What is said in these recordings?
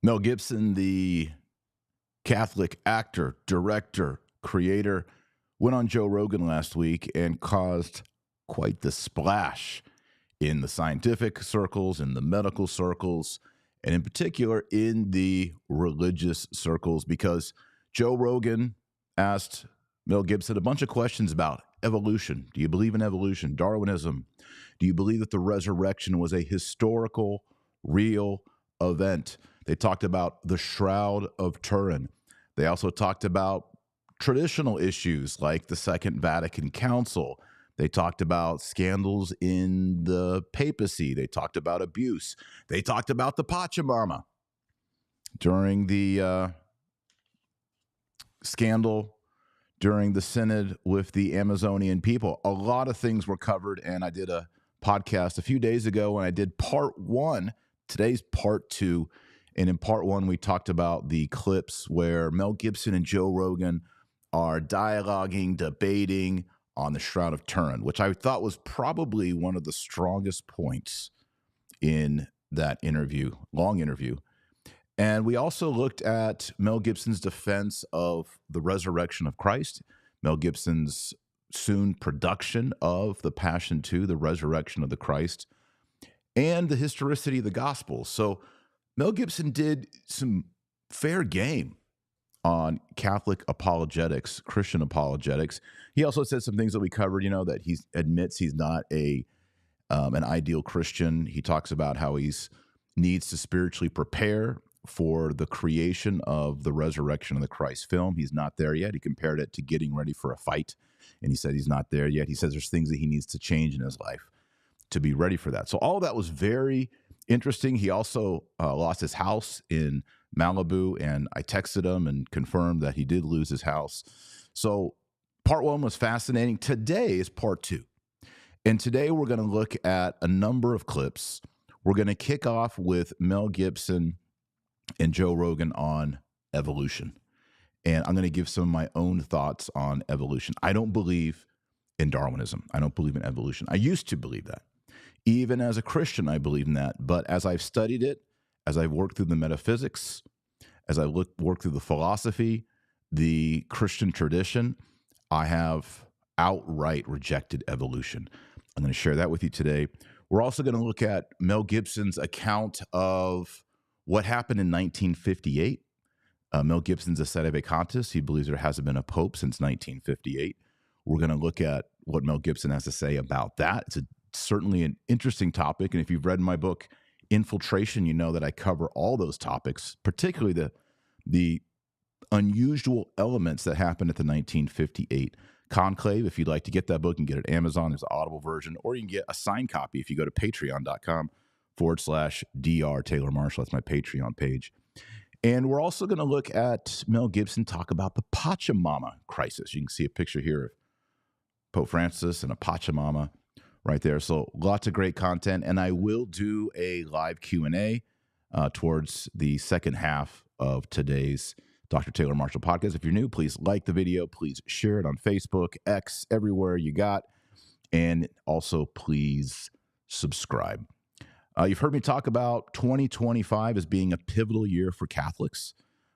Mel Gibson, the Catholic actor, director, creator, went on Joe Rogan last week and caused quite the splash in the scientific circles, in the medical circles, and in particular in the religious circles, because Joe Rogan asked Mel Gibson a bunch of questions about evolution. Do you believe in evolution? Darwinism? Do you believe that the resurrection was a historical, real event? They talked about the Shroud of Turin. They also talked about traditional issues like the Second Vatican Council. They talked about scandals in the papacy. They talked about abuse. They talked about the Pachamama during the scandal during the synod with the Amazonian people. A lot of things were covered, and I did a podcast a few days ago, and I did part one. Today's part two. And in part one, we talked about the clips where Mel Gibson and Joe Rogan are dialoguing, debating on the Shroud of Turin, which I thought was probably one of the strongest points in that interview, long interview. And we also looked at Mel Gibson's defense of the resurrection of Christ, Mel Gibson's soon production of the Passion II, the resurrection of the Christ, and the historicity of the gospel. So Mel Gibson did some fair game on Catholic apologetics, Christian apologetics. He also said some things that we covered, that he admits he's not an ideal Christian. He talks about how he needs to spiritually prepare for the creation of the resurrection of the Christ film. He's not there yet. He compared it to getting ready for a fight, and he said he's not there yet. He says there's things that he needs to change in his life to be ready for that. So all of that was very interesting. He also lost his house in Malibu, and I texted him and confirmed that he did lose his house. So part one was fascinating. Today is part two. And today we're going to look at a number of clips. We're going to kick off with Mel Gibson and Joe Rogan on evolution. And I'm going to give some of my own thoughts on evolution. I don't believe in Darwinism. I don't believe in evolution. I used to believe that. Even as a Christian, I believe in that. But as I've studied it, as I've worked through the metaphysics, as I worked through the philosophy, the Christian tradition, I have outright rejected evolution. I'm going to share that with you today. We're also going to look at Mel Gibson's account of what happened in 1958. Mel Gibson's a Sedevacantist. He believes there hasn't been a pope since 1958. We're going to look at what Mel Gibson has to say about that. It's certainly an interesting topic. And if you've read my book, Infiltration, you know that I cover all those topics, particularly the unusual elements that happened at the 1958 conclave. If you'd like to get that book, you can get it at Amazon. There's an Audible version, or you can get a signed copy if you go to patreon.com/Dr. Taylor Marshall. That's my Patreon page. And we're also going to look at Mel Gibson talk about the Pachamama crisis. You can see a picture here of Pope Francis and a Pachamama right there. So lots of great content. And I will do a live Q&A towards the second half of today's Dr. Taylor Marshall podcast. If you're new, please like the video. Please share it on Facebook, X, everywhere you got. And also please subscribe. You've heard me talk about 2025 as being a pivotal year for Catholics,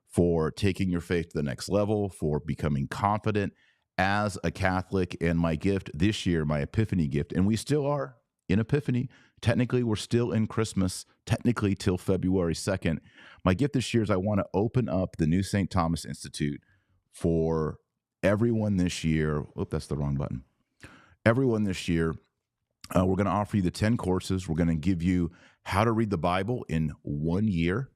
for taking your faith to the next level, for becoming confident as a Catholic. And my gift this year, my Epiphany gift, and we still are in Epiphany. Technically, we're still in Christmas, technically till February 2nd. My gift this year is I want to open up the new St. Thomas Institute for everyone this year. Oop, that's the wrong button. Everyone this year. We're going to offer you the 10 courses. We're going to give you how to read the Bible in 1 year.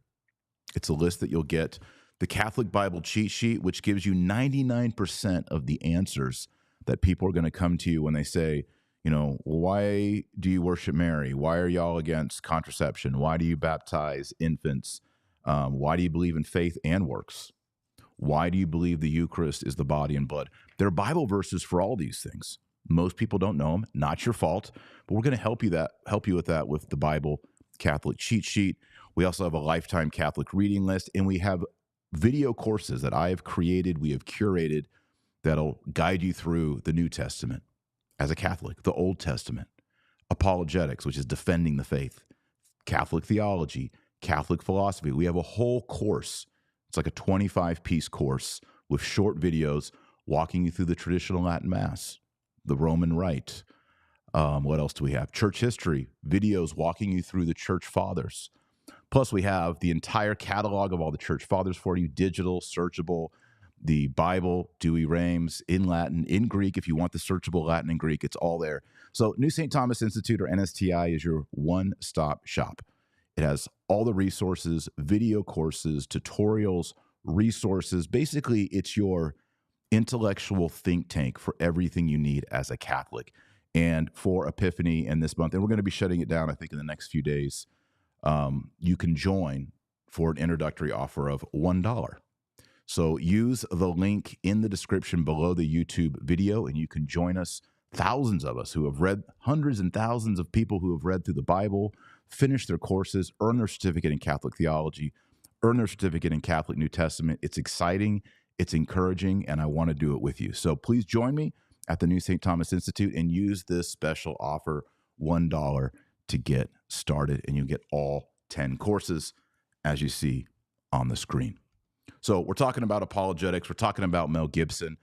It's a list that you'll get. The Catholic Bible cheat sheet, which gives you 99% of the answers that people are going to come to you when they say, why do you worship Mary? Why are y'all against contraception? Why do you baptize infants? Why do you believe in faith and works? Why do you believe the Eucharist is the body and blood? There are Bible verses for all these things. Most people don't know them. Not your fault, but we're going to help you with that with the Bible Catholic cheat sheet. We also have a lifetime Catholic reading list, and we have video courses that I have created, we have curated, that'll guide you through the New Testament as a Catholic, the Old Testament, apologetics, which is defending the faith, Catholic theology, Catholic philosophy. We have a whole course. It's like a 25-piece course with short videos walking you through the traditional Latin Mass, the Roman Rite. What else do we have? Church history, videos walking you through the church fathers. Plus, we have the entire catalog of all the church fathers for you, digital, searchable, the Bible, Dewey Rheims, in Latin, in Greek. If you want the searchable Latin and Greek, it's all there. So New St. Thomas Institute, or NSTI, is your one-stop shop. It has all the resources, video courses, tutorials, resources. Basically, it's your intellectual think tank for everything you need as a Catholic. And for Epiphany and this month, and we're going to be shutting it down, I think, in the next few days, you can join for an introductory offer of $1. So use the link in the description below the YouTube video, and you can join us, thousands of us who have read, hundreds and thousands of people who have read through the Bible, finished their courses, earned their certificate in Catholic theology, earned their certificate in Catholic New Testament. It's exciting, it's encouraging, and I want to do it with you. So please join me at the New St. Thomas Institute and use this special offer, $1, to get started, and you get all 10 courses as you see on the screen. So we're talking about apologetics. We're talking about Mel Gibson.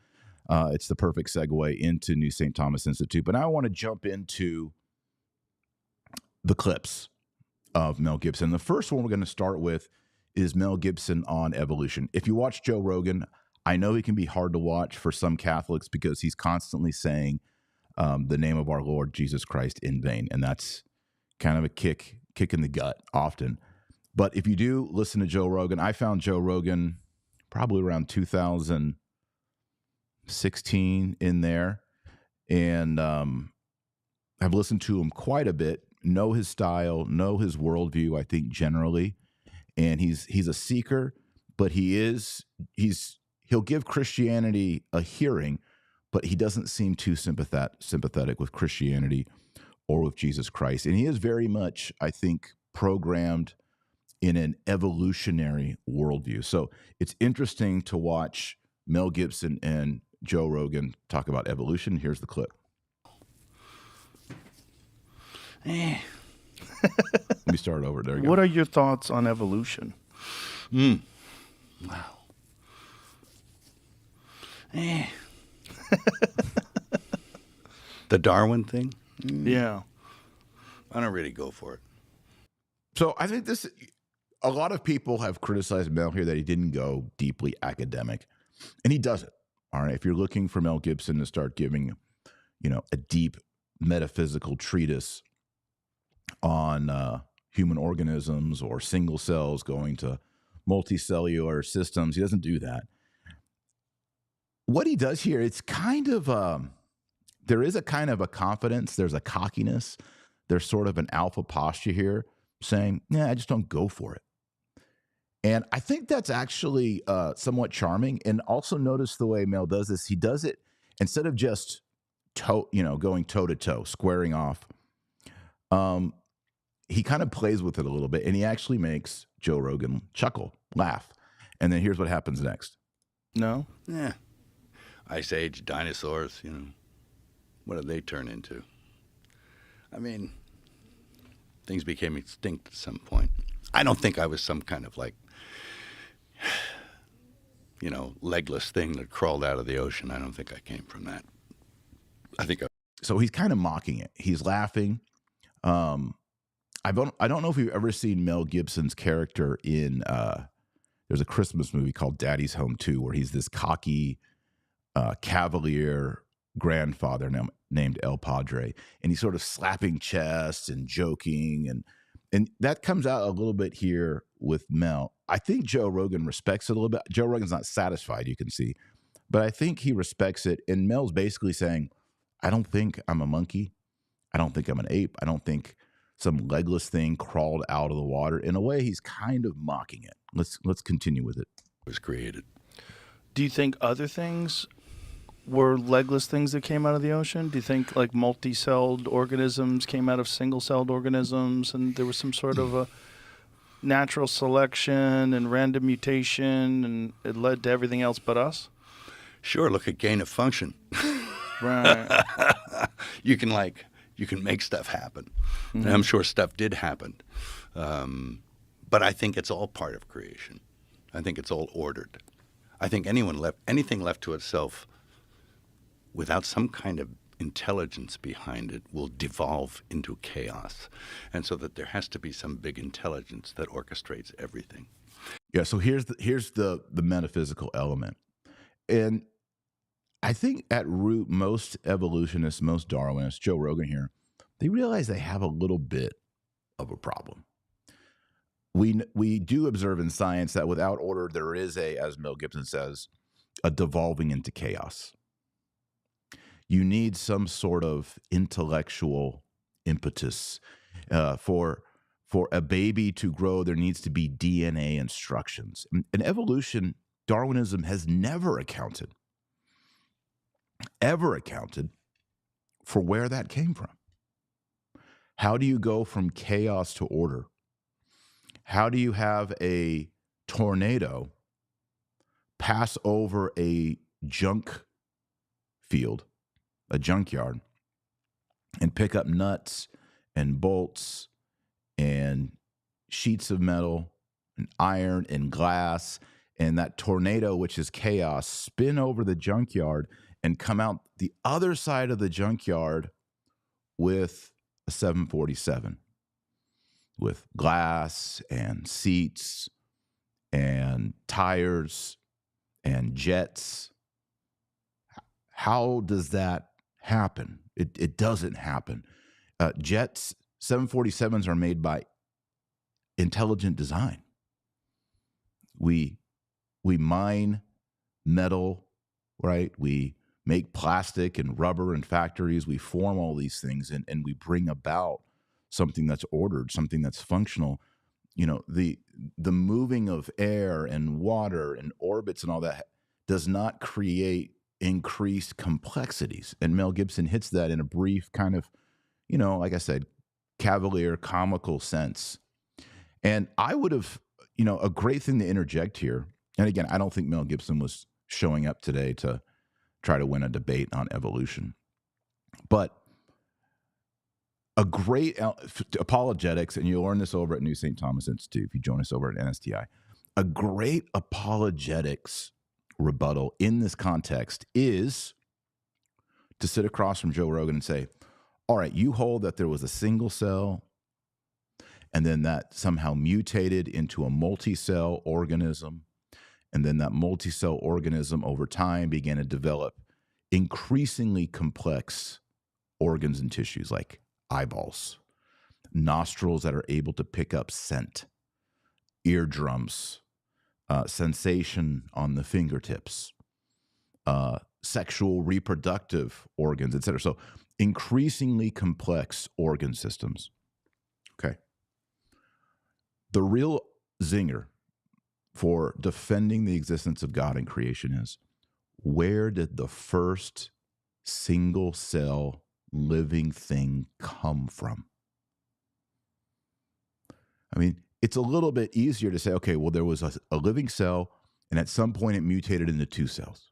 It's the perfect segue into New St. Thomas Institute. But now I want to jump into the clips of Mel Gibson. The first one we're going to start with is Mel Gibson on evolution. If you watch Joe Rogan, I know he can be hard to watch for some Catholics because he's constantly saying the name of our Lord Jesus Christ in vain. And that's kind of a kick in the gut often. But if you do listen to Joe Rogan, I found Joe Rogan probably around 2016 in there. And I've listened to him quite a bit, know his style, know his worldview, I think, generally. And he's a seeker, but he'll give Christianity a hearing, but he doesn't seem too sympathetic with Christianity or with Jesus Christ. And he is very much, I think, programmed in an evolutionary worldview. So it's interesting to watch Mel Gibson and Joe Rogan talk about evolution. Here's the clip. Let me start over. There you go. What are your thoughts on evolution? Wow. The Darwin thing? Yeah. I don't really go for it. So I think a lot of people have criticized Mel here that he didn't go deeply academic, and he doesn't. All right. If you're looking for Mel Gibson to start giving, a deep metaphysical treatise on human organisms or single cells going to multicellular systems, he doesn't do that. What he does here, it's kind of, there is a kind of a confidence. There's a cockiness. There's sort of an alpha posture here saying, I just don't go for it. And I think that's actually somewhat charming. And also notice the way Mel does this. He does it instead of just going toe to toe, squaring off. He kind of plays with it a little bit, and he actually makes Joe Rogan chuckle, laugh. And then here's what happens next. No? Yeah. Ice Age, dinosaurs, what did they turn into? I mean, things became extinct at some point. I don't think I was some kind of legless thing that crawled out of the ocean. I don't think I came from that. So he's kind of mocking it. He's laughing. I don't know if you've ever seen Mel Gibson's character in there's a Christmas movie called Daddy's Home 2, where he's this cocky cavalier grandfather named El Padre, and he's sort of slapping chests and joking, and that comes out a little bit here with Mel. I think Joe Rogan respects it a little bit. Joe Rogan's not satisfied, you can see, but I think he respects it. And Mel's basically saying, I don't think I'm a monkey. I don't think I'm an ape. I don't think some legless thing crawled out of the water. In a way, he's kind of mocking it. Let's continue with it. Was created. Do you think other things were legless things that came out of the ocean? Do you think like multi-celled organisms came out of single-celled organisms, and there was some sort of a natural selection and random mutation, and it led to everything else but us? Sure, look at gain of function. Right. You can make stuff happen. Mm-hmm. And I'm sure stuff did happen. But I think it's all part of creation. I think it's all ordered. I think anything left to itself without some kind of intelligence behind it will devolve into chaos. And so that there has to be some big intelligence that orchestrates everything. Yeah, so here's the metaphysical element. And I think at root, most evolutionists, most Darwinists, Joe Rogan here, they realize they have a little bit of a problem. We do observe in science that without order, there is as Mel Gibson says, a devolving into chaos. You need some sort of intellectual impetus for a baby to grow. There needs to be DNA instructions. In evolution, Darwinism has never ever accounted for where that came from. How do you go from chaos to order? How do you have a tornado pass over a junk field, a junkyard, and pick up nuts and bolts and sheets of metal and iron and glass, and that tornado, which is chaos, spin over the junkyard and come out the other side of the junkyard with a 747 with glass and seats and tires and jets. How does that happen? It doesn't happen. Jets, 747s are made by intelligent design. We mine metal, right? We make plastic and rubber in factories. We form all these things and we bring about something that's ordered, something that's functional. You know, the moving of air and water and orbits and all that does not create increased complexities. And Mel Gibson hits that in a brief kind of, you know, like I said, cavalier, comical sense. And I would have, you know, a great thing to interject here. And again, I don't think Mel Gibson was showing up today to try to win a debate on evolution. But a great apologetics, and you'll learn this over at New St. Thomas Institute if you join us over at NSTI, a great apologetics rebuttal in this context is to sit across from Joe Rogan and say, all right, you hold that there was a single cell and then that somehow mutated into a multi-cell organism, and then that multi-cell organism over time began to develop increasingly complex organs and tissues like eyeballs, nostrils that are able to pick up scent, eardrums, sensation on the fingertips, sexual reproductive organs, etc. So increasingly complex organ systems. Okay. The real zinger for defending the existence of God in creation is, where did the first single cell living thing come from? I mean, it's a little bit easier to say, okay, well, there was a living cell, and at some point it mutated into 2 cells.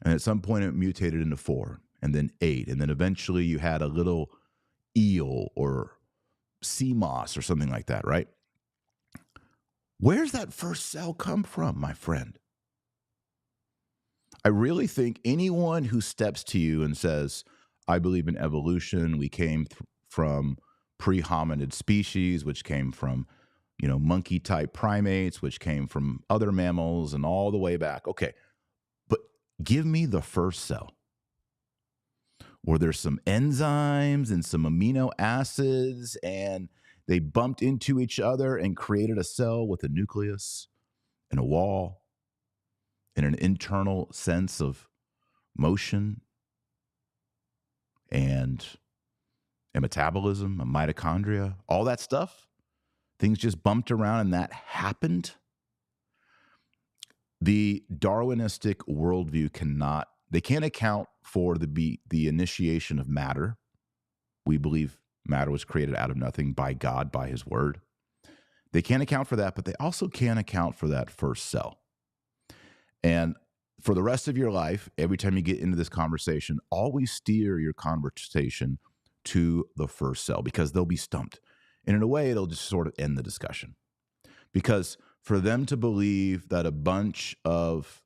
And at some point it mutated into 4, and then 8. And then eventually you had a little eel or sea moss or something like that, right? Where's that first cell come from, my friend? I really think anyone who steps to you and says, I believe in evolution, we came from pre-hominid species, which came from, you know, monkey-type primates, which came from other mammals and all the way back. Okay, but give me the first cell. Were there some enzymes and some amino acids, and they bumped into each other and created a cell with a nucleus and a wall and an internal sense of motion and a metabolism, a mitochondria, all that stuff? Things just bumped around and that happened? The Darwinistic worldview can't account for the initiation of matter. We believe matter was created out of nothing by God, by his word. They can't account for that, but they also can't account for that first cell. And for the rest of your life, every time you get into this conversation, always steer your conversation to the first cell, because they'll be stumped. And in a way, it'll just sort of end the discussion. Because for them to believe that a bunch of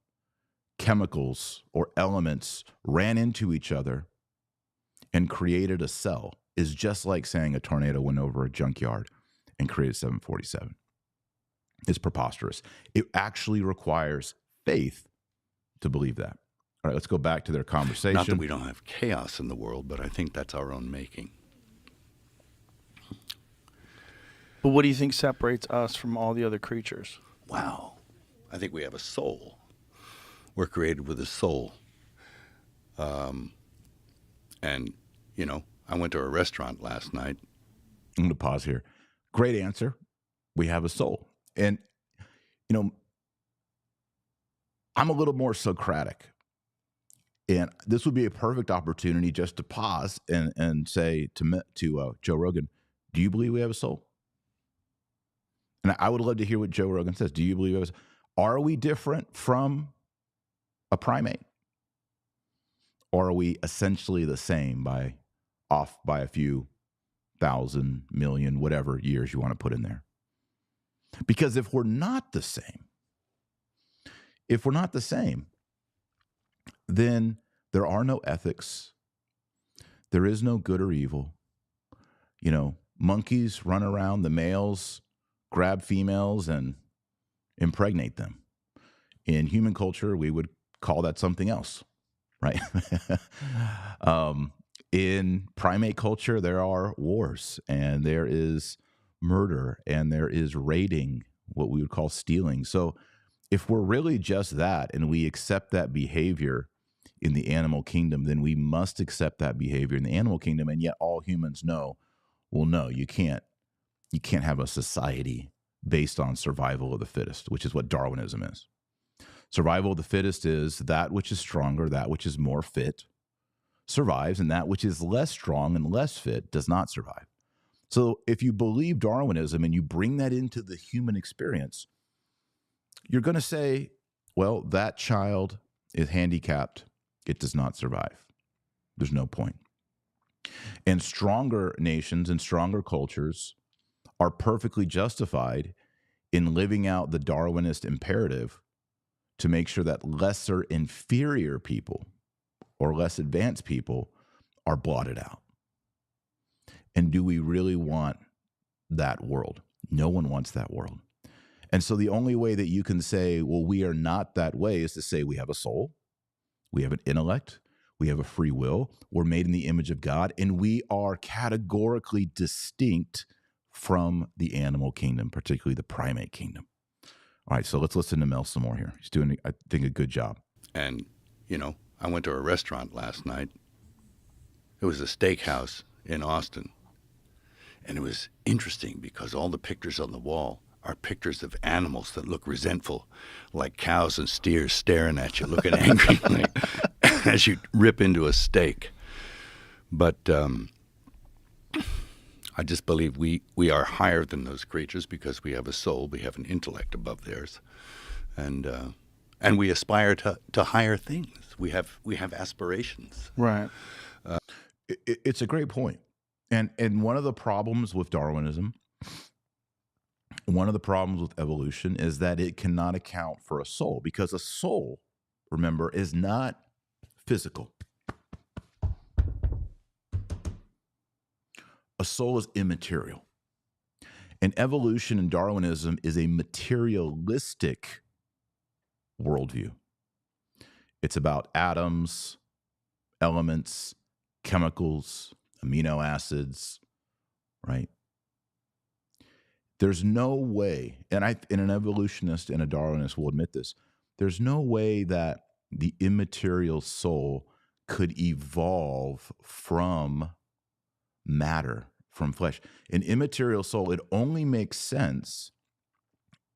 chemicals or elements ran into each other and created a cell is just like saying a tornado went over a junkyard and created 747. It's preposterous. It actually requires faith to believe that. All right, let's go back to their conversation. Not that we don't have chaos in the world, but I think that's our own making. But what do you think separates us from all the other creatures? Wow. I think we have a soul. We're created with a soul. And, you know, I went to a restaurant last night. I'm going to pause here. Great answer. We have a soul. And, you know, I'm a little more Socratic. And this would be a perfect opportunity just to pause and say to Joe Rogan, do you believe we have a soul? And I would love to hear what Joe Rogan says. Do you believe we have a soul? Are we different from a primate? Or are we essentially the same off by a few thousand, million, whatever years you want to put in there? Because if we're not the same, then there are no ethics. There is no good or evil. You know, monkeys run around, the males grab females and impregnate them. In human culture, we would call that something else, right? In primate culture, there are wars, and there is murder, and there is raiding, what we would call stealing. So if we're really just that, and we accept that behavior in the animal kingdom, then we must accept that behavior in the animal kingdom. And yet all humans know, well, no, you can't have a society based on survival of the fittest, which is what Darwinism is. Survival of the fittest is that which is stronger, that which is more fit, survives, and that which is less strong and less fit does not survive. So if you believe Darwinism and you bring that into the human experience, you're going to say, well, that child is handicapped. It does not survive. There's no point. And stronger nations and stronger cultures are perfectly justified in living out the Darwinist imperative to make sure that lesser inferior people or less advanced people are blotted out. And do we really want that world? No one wants that world. And so the only way that you can say, well, we are not that way is to say we have a soul, we have an intellect, we have a free will, we're made in the image of God, and we are categorically distinct from the animal kingdom, particularly the primate kingdom. All right, so let's listen to Mel some more here. He's doing, I think, a good job. And, you know, I went to a restaurant last night. It was a steakhouse in Austin. And it was interesting because all the pictures on the wall are pictures of animals that look resentful, like cows and steers staring at you, looking angry as you rip into a steak. But I just believe we are higher than those creatures because we have a soul, we have an intellect above theirs, and we aspire to higher things. We have aspirations. Right. It's a great point. And one of the problems with Darwinism, one of the problems with evolution is that it cannot account for a soul, because a soul, remember, is not physical. A soul is immaterial. And evolution and Darwinism is a materialistic worldview. It's about atoms, elements, chemicals, amino acids, right? There's no way, and an evolutionist and a Darwinist will admit this, there's no way that the immaterial soul could evolve from matter, from flesh. An immaterial soul, it only makes sense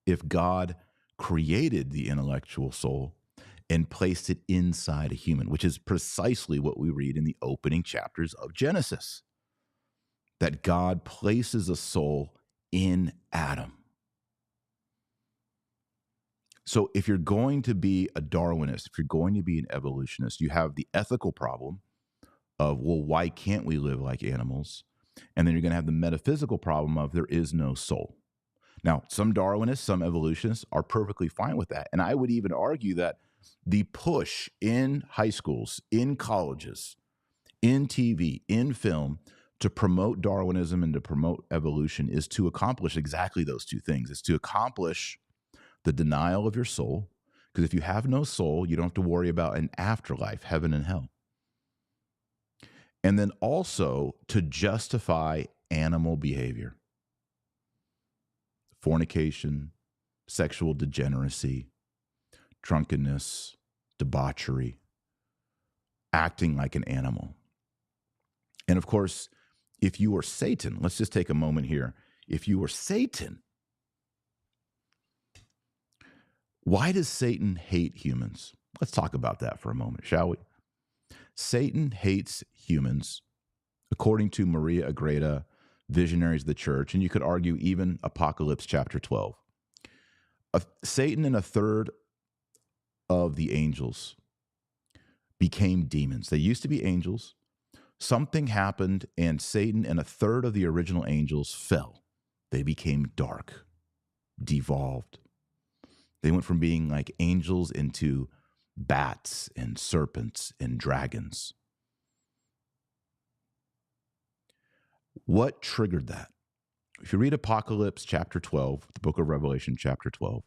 if God created the intellectual soul and placed it inside a human, which is precisely what we read in the opening chapters of Genesis, that God places a soul in Adam. So if you're going to be a Darwinist, if you're going to be an evolutionist, you have the ethical problem of, well, why can't we live like animals? And then you're going to have the metaphysical problem of there is no soul. Now, some Darwinists, some evolutionists are perfectly fine with that. And I would even argue that the push in high schools, in colleges, in TV, in film, to promote Darwinism and to promote evolution is to accomplish exactly those two things. It's to accomplish the denial of your soul, because if you have no soul, you don't have to worry about an afterlife, heaven and hell. And then also to justify animal behavior, fornication, sexual degeneracy, drunkenness, debauchery, acting like an animal. And of course, if you were Satan, let's just take a moment here. If you were Satan, why does Satan hate humans? Let's talk about that for a moment, shall we? Satan hates humans, according to Maria Agreda, visionaries of the church, and you could argue even Apocalypse chapter 12. Satan and a third of the angels became demons. They used to be angels. Something happened, and Satan and a third of the original angels fell. They became dark, devolved. They went from being like angels into bats and serpents and dragons. What triggered that? If you read Apocalypse chapter 12, the book of Revelation chapter 12,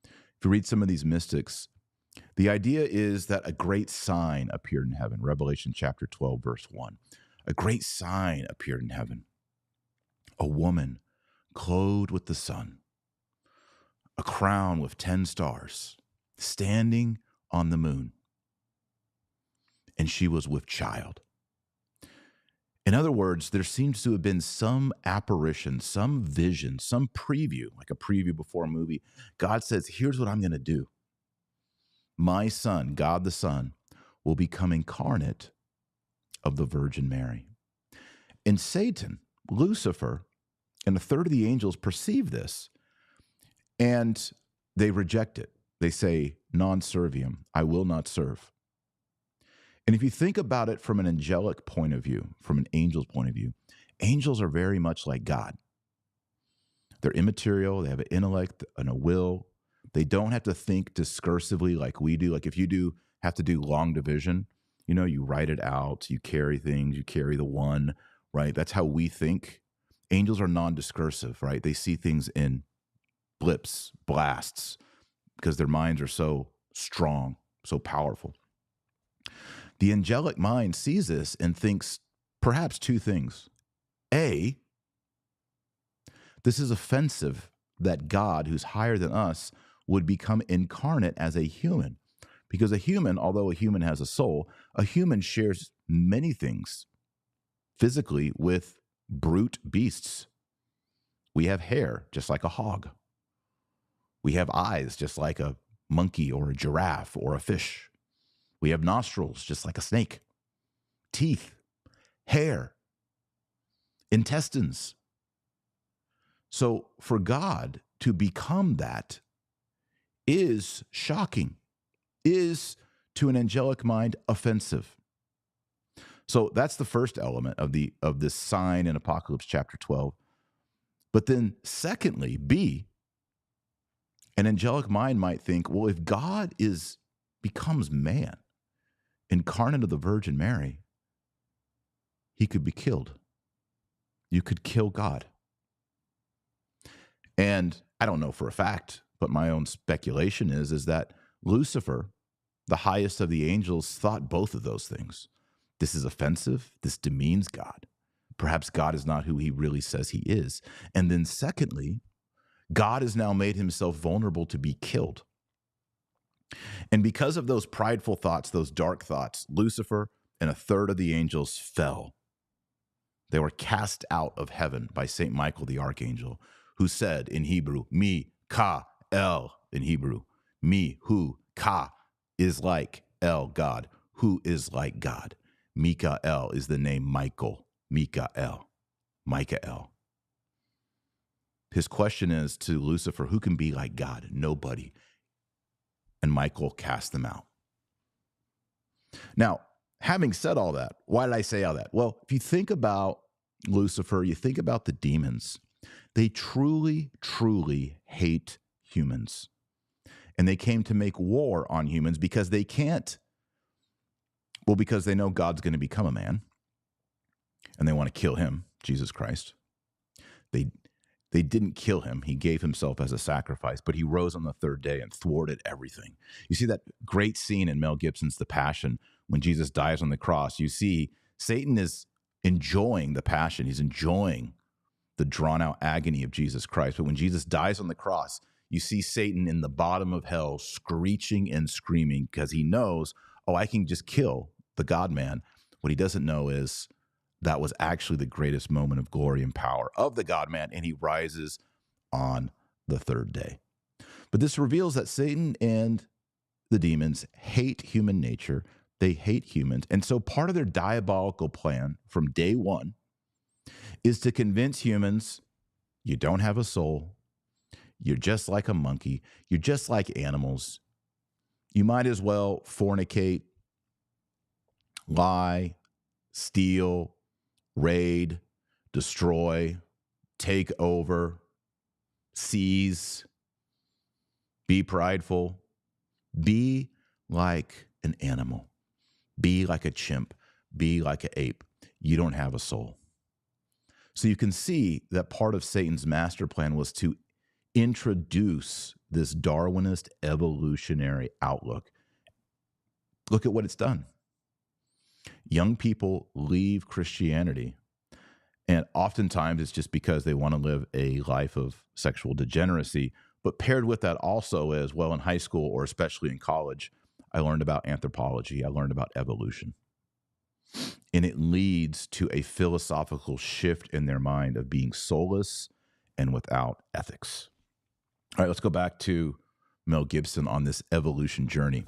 if you read some of these mystics, the idea is that a great sign appeared in heaven. Revelation chapter 12, verse 1. A great sign appeared in heaven. A woman clothed with the sun, a crown with 10 stars, standing on the moon. And she was with child. In other words, there seems to have been some apparition, some vision, some preview, like a preview before a movie. God says, here's what I'm going to do. My son, God the Son, will become incarnate of the Virgin Mary. And Satan, Lucifer, and a third of the angels perceive this, and they reject it. They say, non serviam, I will not serve. And if you think about it from an angelic point of view, from an angel's point of view, angels are very much like God. They're immaterial, they have an intellect and a will. They don't have to think discursively like we do. Like if you have to do long division, you write it out, you carry things, you carry the one, right? That's how we think. Angels are non-discursive, right? They see things in blips, blasts, because their minds are so strong, so powerful. The angelic mind sees this and thinks perhaps two things. A, this is offensive that God, who's higher than us, would become incarnate as a human. Because a human, although a human has a soul, a human shares many things physically with brute beasts. We have hair, just like a hog. We have eyes, just like a monkey or a giraffe or a fish. We have nostrils, just like a snake. Teeth, hair, intestines. So for God to become that is shocking, is to an angelic mind offensive. So that's the first element of this sign in Apocalypse chapter 12. But then secondly, B, an angelic mind might think, well, if God becomes man, incarnate of the Virgin Mary, he could be killed. You could kill God. And I don't know for a fact, but my own speculation is that Lucifer, the highest of the angels, thought both of those things. This is offensive. This demeans God. Perhaps God is not who he really says he is. And then secondly, God has now made himself vulnerable to be killed. And because of those prideful thoughts, those dark thoughts, Lucifer and a third of the angels fell. They were cast out of heaven by St. Michael the archangel, who said in Hebrew, Mi, Ka, El, in Hebrew, Mi, who, Ka, is like El, God, who is like God. Mikael is the name Michael, Mikael. His question is to Lucifer, who can be like God? Nobody. And Michael cast them out. Now, having said all that, why did I say all that? Well, if you think about Lucifer, you think about the demons. They truly, truly hate humans. And they came to make war on humans because they can't. Well, because they know God's going to become a man. And they want to kill him, Jesus Christ. They didn't kill him. He gave himself as a sacrifice, but he rose on the third day and thwarted everything. You see that great scene in Mel Gibson's The Passion when Jesus dies on the cross. You see Satan is enjoying the passion. He's enjoying the drawn-out agony of Jesus Christ. But when Jesus dies on the cross, you see Satan in the bottom of hell screeching and screaming because he knows, oh, I can just kill the God-man. What he doesn't know is that was actually the greatest moment of glory and power of the God-man, and he rises on the third day. But this reveals that Satan and the demons hate human nature. They hate humans. And so part of their diabolical plan from day one is to convince humans, you don't have a soul. You're just like a monkey. You're just like animals. You might as well fornicate, lie, steal, raid, destroy, take over, seize, be prideful, be like an animal, be like a chimp, be like an ape. You don't have a soul. So you can see that part of Satan's master plan was to introduce this Darwinist evolutionary outlook. Look at what it's done. Young people leave Christianity, and oftentimes it's just because they want to live a life of sexual degeneracy. But paired with that also as well in high school or especially in college, I learned about anthropology. I learned about evolution. And it leads to a philosophical shift in their mind of being soulless and without ethics. All right, let's go back to Mel Gibson on this evolution journey.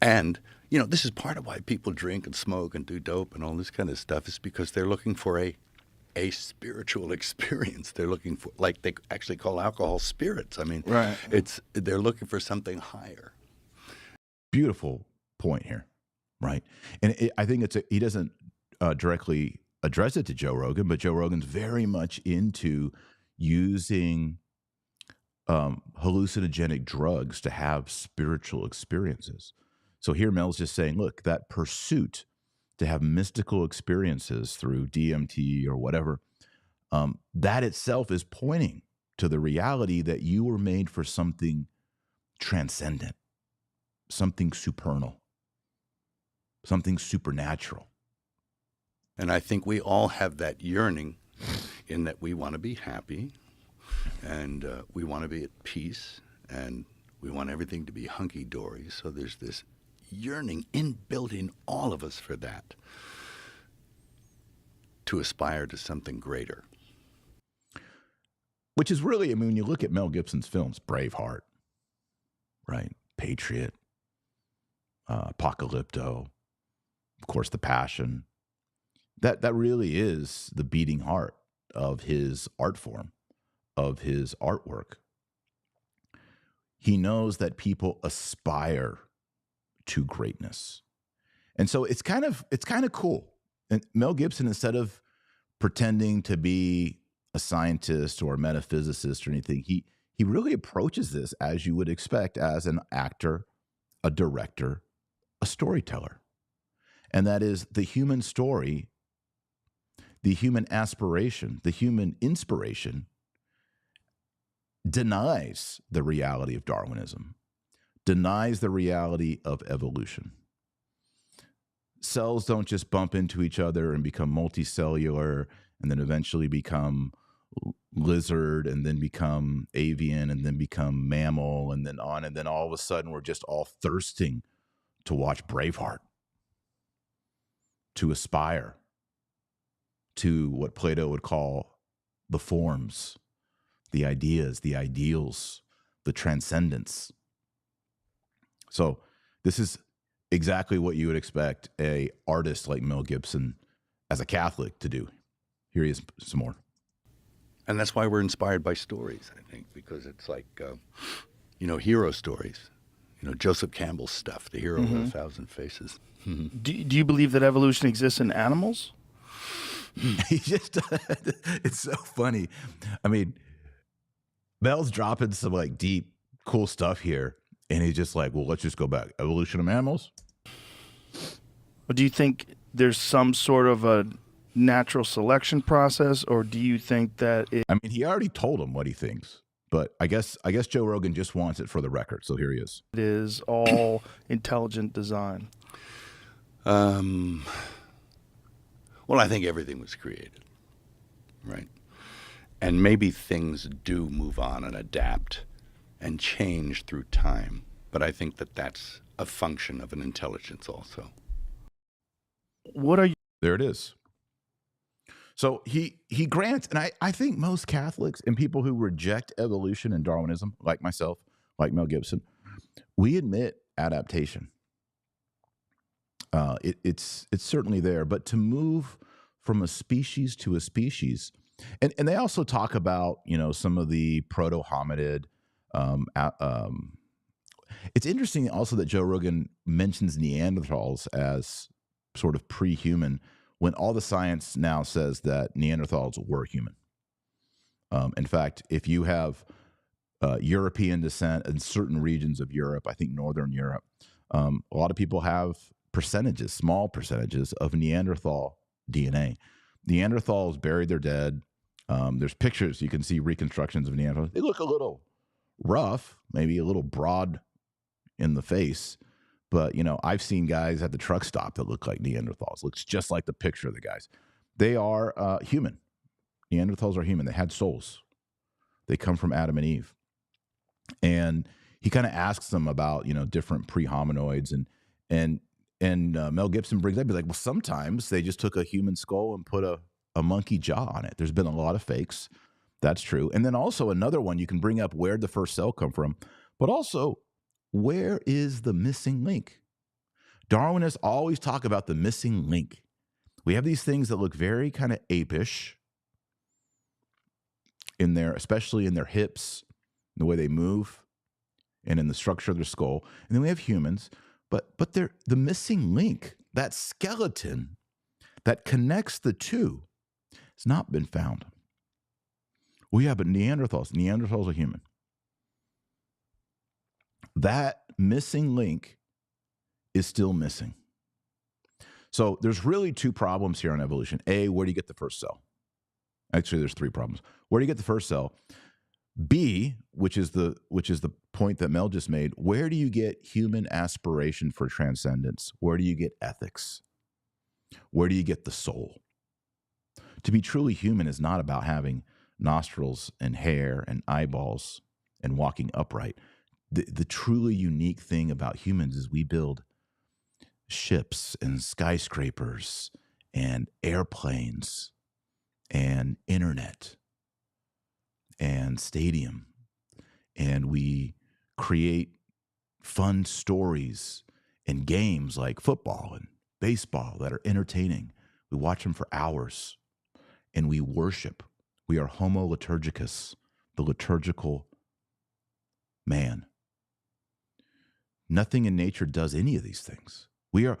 And, you know, this is part of why people drink and smoke and do dope and all this kind of stuff is because they're looking for a spiritual experience. They're looking for, like they actually call alcohol spirits. I mean, Right. They're looking for something higher. Beautiful point here, right? And I think he doesn't directly address it to Joe Rogan, but Joe Rogan's very much into using hallucinogenic drugs to have spiritual experiences. So here Mel's just saying, look, that pursuit to have mystical experiences through DMT or whatever, that itself is pointing to the reality that you were made for something transcendent, something supernal, something supernatural. And I think we all have that yearning in that we want to be happy and we want to be at peace and we want everything to be hunky-dory. So there's this yearning inbuilt in all of us for that, to aspire to something greater. Which is really, I mean, when you look at Mel Gibson's films, Braveheart, right? Patriot, Apocalypto, of course, The Passion, that really is the beating heart of his art form, of his artwork. He knows that people aspire to greatness. And so it's kind of cool. And Mel Gibson, instead of pretending to be a scientist or a metaphysicist or anything, he really approaches this as you would expect as an actor, a director, a storyteller. And that is the human story, the human aspiration, the human inspiration denies the reality of Darwinism, denies the reality of evolution. Cells don't just bump into each other and become multicellular and then eventually become lizard and then become avian and then become mammal and then on. And then all of a sudden we're just all thirsting to watch Braveheart, to aspire to what Plato would call the forms, the ideas, the ideals, the transcendence. So this is exactly what you would expect a artist like Mel Gibson as a Catholic to do. Here he is some more. And that's why we're inspired by stories, I think, because it's like, hero stories. Joseph Campbell's stuff, the hero with 1,000 faces. Do you believe that evolution exists in animals? He just, it's so funny. I mean, Mel's dropping some like deep, cool stuff here. And he's just like, well, let's just go back. Evolution of mammals. But do you think there's some sort of a natural selection process, or do you think that it I mean, he already told him what he thinks, but I guess Joe Rogan just wants it for the record. So here he is. is all intelligent design? Well, I think everything was created, right? And maybe things do move on and adapt and change through time. But I think that that's a function of an intelligence also. What are you? There it is. So he grants, and I think most Catholics and people who reject evolution and Darwinism, like myself, like Mel Gibson, we admit adaptation. It's certainly there, but to move from a species to a species, and they also talk about, you know, some of the proto-hominid. It's interesting also that Joe Rogan mentions Neanderthals as sort of pre-human, when all the science now says that Neanderthals were human. In fact, if you have European descent in certain regions of Europe, I think Northern Europe, a lot of people have percentages, small percentages of Neanderthal DNA. Neanderthals buried their dead. There's pictures, you can see reconstructions of Neanderthals. They look a little rough, maybe a little broad in the face. But, you know, I've seen guys at the truck stop that look like Neanderthals. Looks just like the picture of the guys. They are human. Neanderthals are human. They had souls. They come from Adam and Eve. And he kind of asks them about, you know, different pre-hominoids. And Mel Gibson brings up, he's like, well, sometimes they just took a human skull and put a monkey jaw on it. There's been a lot of fakes. That's true. And then also another one, you can bring up where'd the first cell come from, but also, where is the missing link? Darwinists always talk about the missing link. We have these things that look very kind of apish in their, especially in their hips, the way they move, and in the structure of their skull. And then we have humans, but they're the missing link, that skeleton that connects the two, has not been found. Well, yeah, but Neanderthals are human. That missing link is still missing. So there's really two problems here on evolution. A, where do you get the first cell? Actually, there's three problems. Where do you get the first cell? B, which is the point that Mel just made, where do you get human aspiration for transcendence? Where do you get ethics? Where do you get the soul? To be truly human is not about having nostrils and hair and eyeballs and walking upright. The truly unique thing about humans is we build ships and skyscrapers and airplanes and internet and stadium. And we create fun stories and games like football and baseball that are entertaining. We watch them for hours and we worship. We are homo liturgicus, the liturgical man. Nothing in nature does any of these things. We are,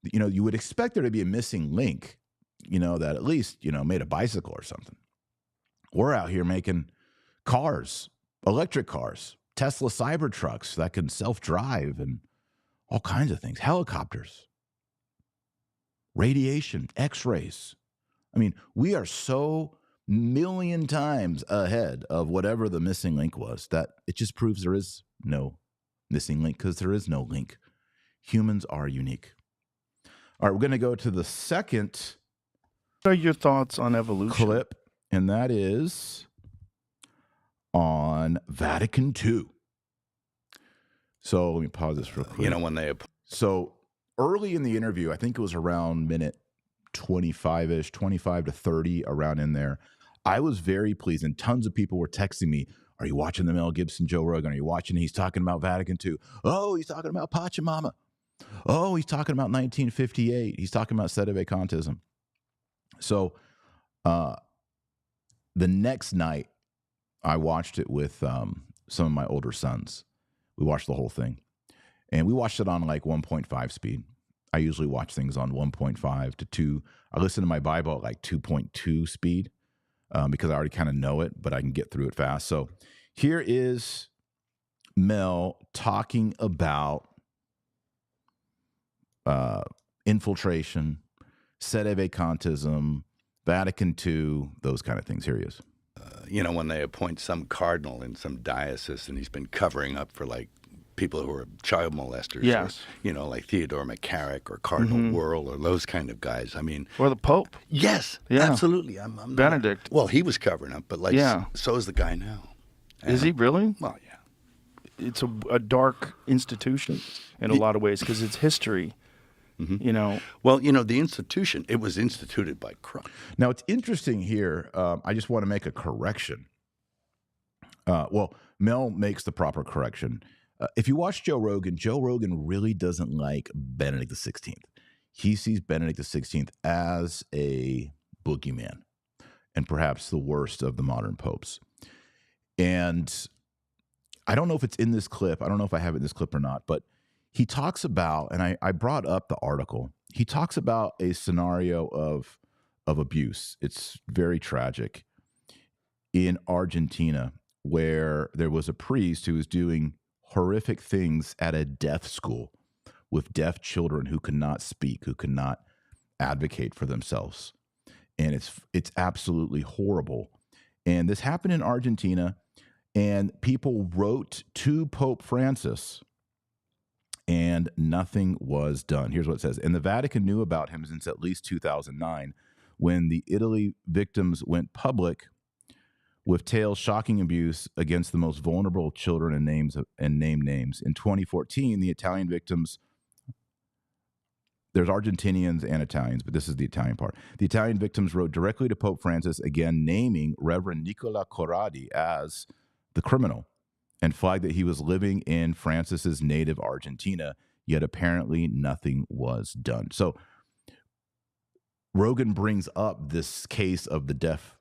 you know, you would expect there to be a missing link, you know, that at least, you know, made a bicycle or something. We're out here making cars, electric cars, Tesla Cybertrucks that can self-drive and all kinds of things, helicopters, radiation, X-rays. I mean, we are so million times ahead of whatever the missing link was that it just proves there is no missing link, because there is no link. Humans are unique. All right, we're going to go to the second What are your thoughts on evolution? clip, and that is on Vatican II. So let me pause this real quick. You know, when they So early in the interview, I think it was around minute 25-ish, 25 to 30, around in there, I was very pleased, and tons of people were texting me, are you watching the Mel Gibson, Joe Rogan? Are you watching? He's talking about Vatican II. Oh, he's talking about Pachamama. Oh, he's talking about 1958. He's talking about Sedevacantism. So the next night, I watched it with some of my older sons. We watched the whole thing. And we watched it on like 1.5 speed. I usually watch things on 1.5 to 2. I listen to my Bible at like 2.2 speed because I already kind of know it, but I can get through it fast. So here is Mel talking about infiltration, Sedevacantism, Vatican II, those kind of things. Here he is. When they appoint some cardinal in some diocese and he's been covering up for like people who are child molesters, Yes. or, like Theodore McCarrick or Cardinal Wuerl or those kind of guys. I mean, Or the Pope. yes, Yeah. absolutely. I'm not- Benedict. well, he was covering up, but so is the guy now. Is he really? Well, yeah. It's a dark institution in a lot of ways because it's history. Well, the institution, it was instituted by Christ. Now, it's interesting here. I just want to make a correction. Mel makes the proper correction. If you watch Joe Rogan really doesn't like Benedict XVI. He sees Benedict XVI as a boogeyman and perhaps the worst of the modern popes. And I don't know if it's in this clip. I don't know if I have it in this clip or not, but he talks about, and I brought up the article, he talks about a scenario of abuse. It's very tragic in Argentina, where there was a priest who was doing horrific things at a deaf school with deaf children who could not speak, who could not advocate for themselves. And it's absolutely horrible. And this happened in Argentina, and people wrote to Pope Francis, and nothing was done. Here's what it says. And the Vatican knew about him since at least 2009, when the Italy victims went public with tales shocking abuse against the most vulnerable children and named names. In 2014, the Italian victims, there's Argentinians and Italians, but this is the Italian part. The Italian victims wrote directly to Pope Francis, again naming Reverend Nicola Corradi as the criminal, and flagged that he was living in Francis's native Argentina, yet apparently nothing was done. So Rogan brings up this case of the deaf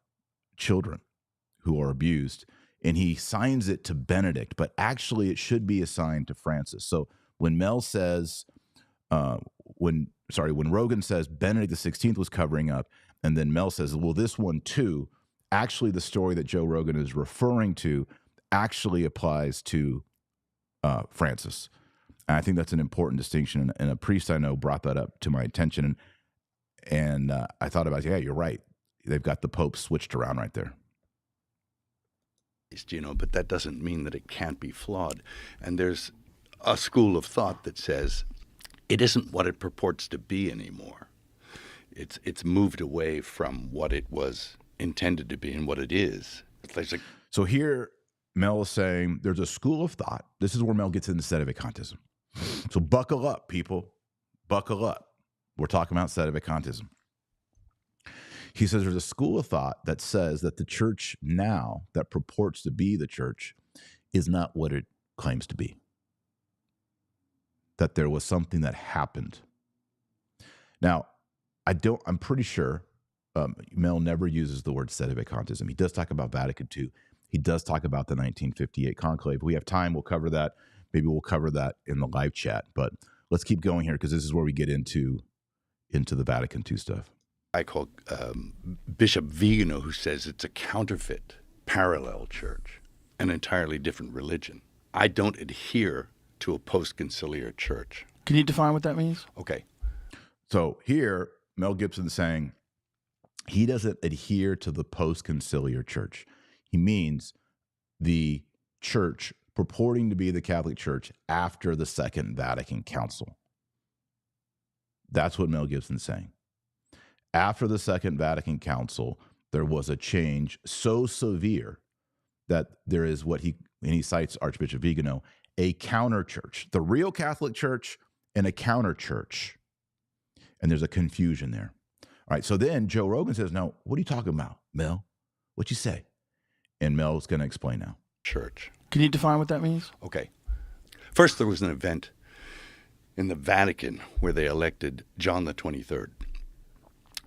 children who are abused, and he signs it to Benedict, but actually it should be assigned to Francis. So when Mel says, when Rogan says Benedict XVI was covering up, and then Mel says, well, this one too, actually the story that Joe Rogan is referring to actually applies to Francis. And I think that's an important distinction. And a priest I know brought that up to my attention. And I thought about, yeah, you're right. They've got the Pope switched around right there. But that doesn't mean that it can't be flawed. And there's a school of thought that says it isn't what it purports to be anymore. It's moved away from what it was intended to be and what it is. So here, Mel is saying there's a school of thought. This is where Mel gets into Sedevacantism. So buckle up, people. Buckle up. We're talking about Sedevacantism. He says there's a school of thought that says that the church now, that purports to be the church, is not what it claims to be. That there was something that happened. Now, I'm pretty sure Mel never uses the word Sedevacantism. He does talk about Vatican II. He does talk about the 1958 conclave. If we have time, we'll cover that. Maybe we'll cover that in the live chat. But let's keep going here, because this is where we get into the Vatican II stuff. I call Bishop Vigano, who says it's a counterfeit, parallel church, an entirely different religion. I don't adhere to a post-conciliar church. Can you define what that means? Okay. So here, Mel Gibson is saying he doesn't adhere to the post-conciliar church. He means the church purporting to be the Catholic Church after the Second Vatican Council. That's what Mel Gibson's saying. After the Second Vatican Council, there was a change so severe that there is what he cites Archbishop Vigano, a counter church, the real Catholic Church and a counter church. And there's a confusion there. All right, so then Joe Rogan says, no, what are you talking about, Mel? What'd you say? And Mel's going to explain now. Church. Can you define what that means? Okay. First, there was an event in the Vatican where they elected John the 23rd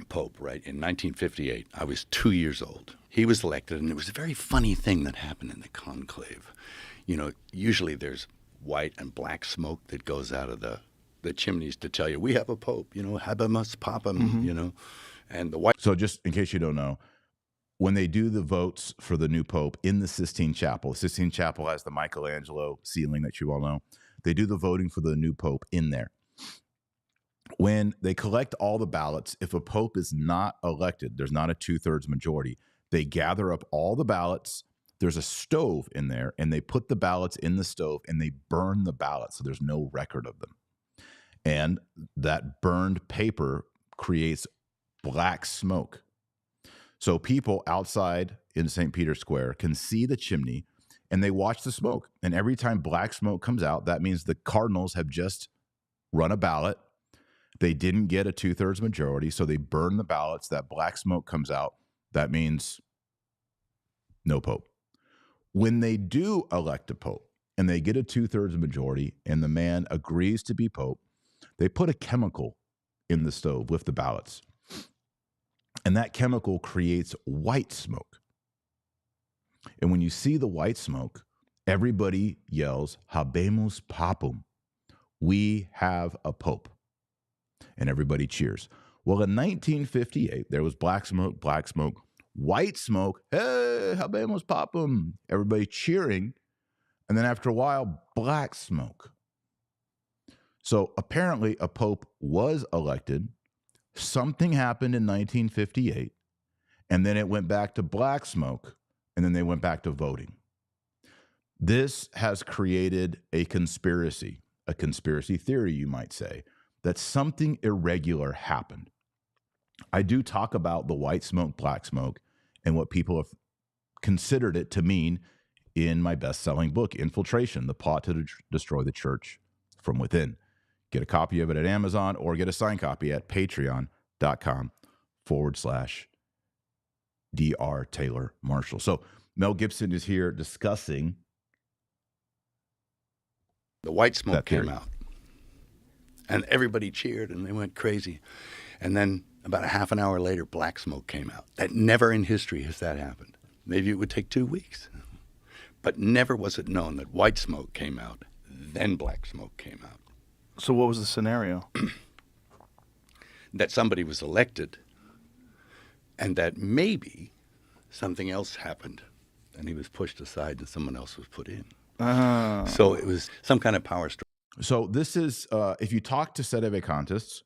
Pope, right, in 1958. I was 2 years old. He was elected, and it was a very funny thing that happened in the conclave. Usually there's white and black smoke that goes out of the the chimneys to tell you, we have a pope, habemus papam, and the white. So just in case you don't know, when they do the votes for the new pope in the Sistine Chapel has the Michelangelo ceiling that you all know. They do the voting for the new pope in there. When they collect all the ballots, if a pope is not elected, there's not a 2/3 majority, they gather up all the ballots. There's a stove in there, and they put the ballots in the stove, and they burn the ballots, so there's no record of them. And that burned paper creates black smoke. So people outside in St. Peter's Square can see the chimney, and they watch the smoke. And every time black smoke comes out, that means the cardinals have just run a ballot. They didn't get a 2/3 majority, so they burn the ballots. That black smoke comes out. That means no pope. When they do elect a pope and they get a 2/3 majority and the man agrees to be pope, they put a chemical in the stove with the ballots. And that chemical creates white smoke. And when you see the white smoke, everybody yells, Habemus Papam. We have a pope. And everybody cheers. Well, in 1958, there was black smoke, white smoke. Hey, Habemus Papam. Everybody cheering. And then after a while, black smoke. So apparently a pope was elected. Something happened in 1958. And then it went back to black smoke. And then they went back to voting. This has created a conspiracy theory, you might say, that something irregular happened. I do talk about the white smoke, black smoke, and what people have considered it to mean in my best-selling book, Infiltration, The Plot to Destroy the Church from Within. Get a copy of it at Amazon or get a signed copy at patreon.com/Dr. Taylor Marshall. So Mel Gibson is here discussing the white smoke came out. And everybody cheered and they went crazy. And then about a half an hour later, black smoke came out. That never in history has that happened. Maybe it would take 2 weeks. But never was it known that white smoke came out, then black smoke came out. So what was the scenario? That somebody was elected and that maybe something else happened and he was pushed aside and someone else was put in. So it was some kind of power struggle. So this is, if you talk to Sedevacantists,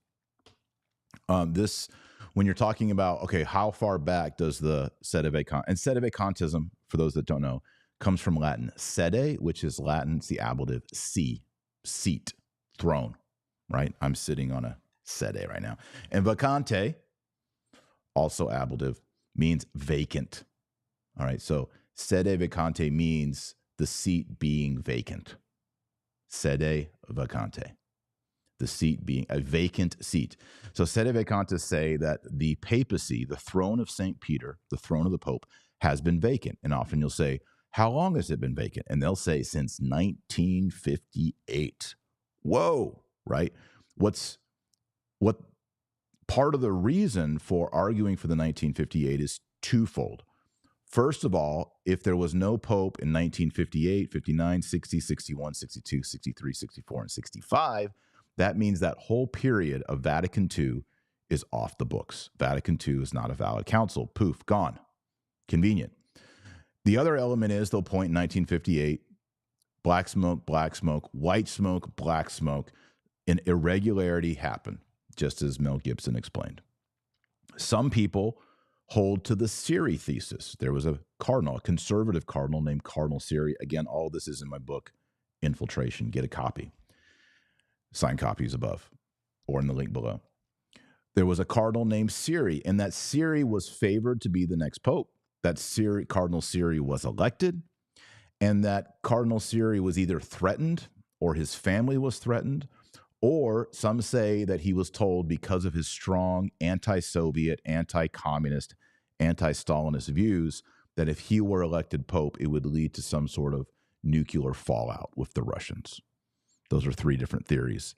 when you're talking about, okay, how far back does the and Sedevacantism, for those that don't know, comes from Latin sede, which is Latin, it's the ablative seat, throne, right? I'm sitting on a sede right now. And vacante, also ablative, means vacant. All right, so sede vacante means the seat being vacant. Sede vacante, the seat being a vacant seat. So Sedevacantists say that the papacy, the throne of St. Peter, the throne of the Pope, has been vacant. And often you'll say, how long has it been vacant? And they'll say since 1958. Whoa, right? What part of the reason for arguing for the 1958 is twofold. First of all, if there was no pope in 1958, 59, 60, 61, 62, 63, 64, and 65, that means that whole period of Vatican II is off the books. Vatican II is not a valid council. Poof, gone. Convenient. The other element is they'll point in 1958, black smoke, white smoke, black smoke. An irregularity happened, just as Mel Gibson explained. Some people hold to the Siri thesis. There was a cardinal, a conservative cardinal named Cardinal Siri. Again, all of this is in my book, Infiltration. Get a copy. Signed copies above or in the link below. There was a cardinal named Siri, and that Siri was favored to be the next pope. That Cardinal Siri was elected, and that Cardinal Siri was either threatened or his family was threatened, or some say that he was told because of his strong anti-Soviet, anti-communist, anti-Stalinist views that if he were elected pope, it would lead to some sort of nuclear fallout with the Russians. Those are three different theories.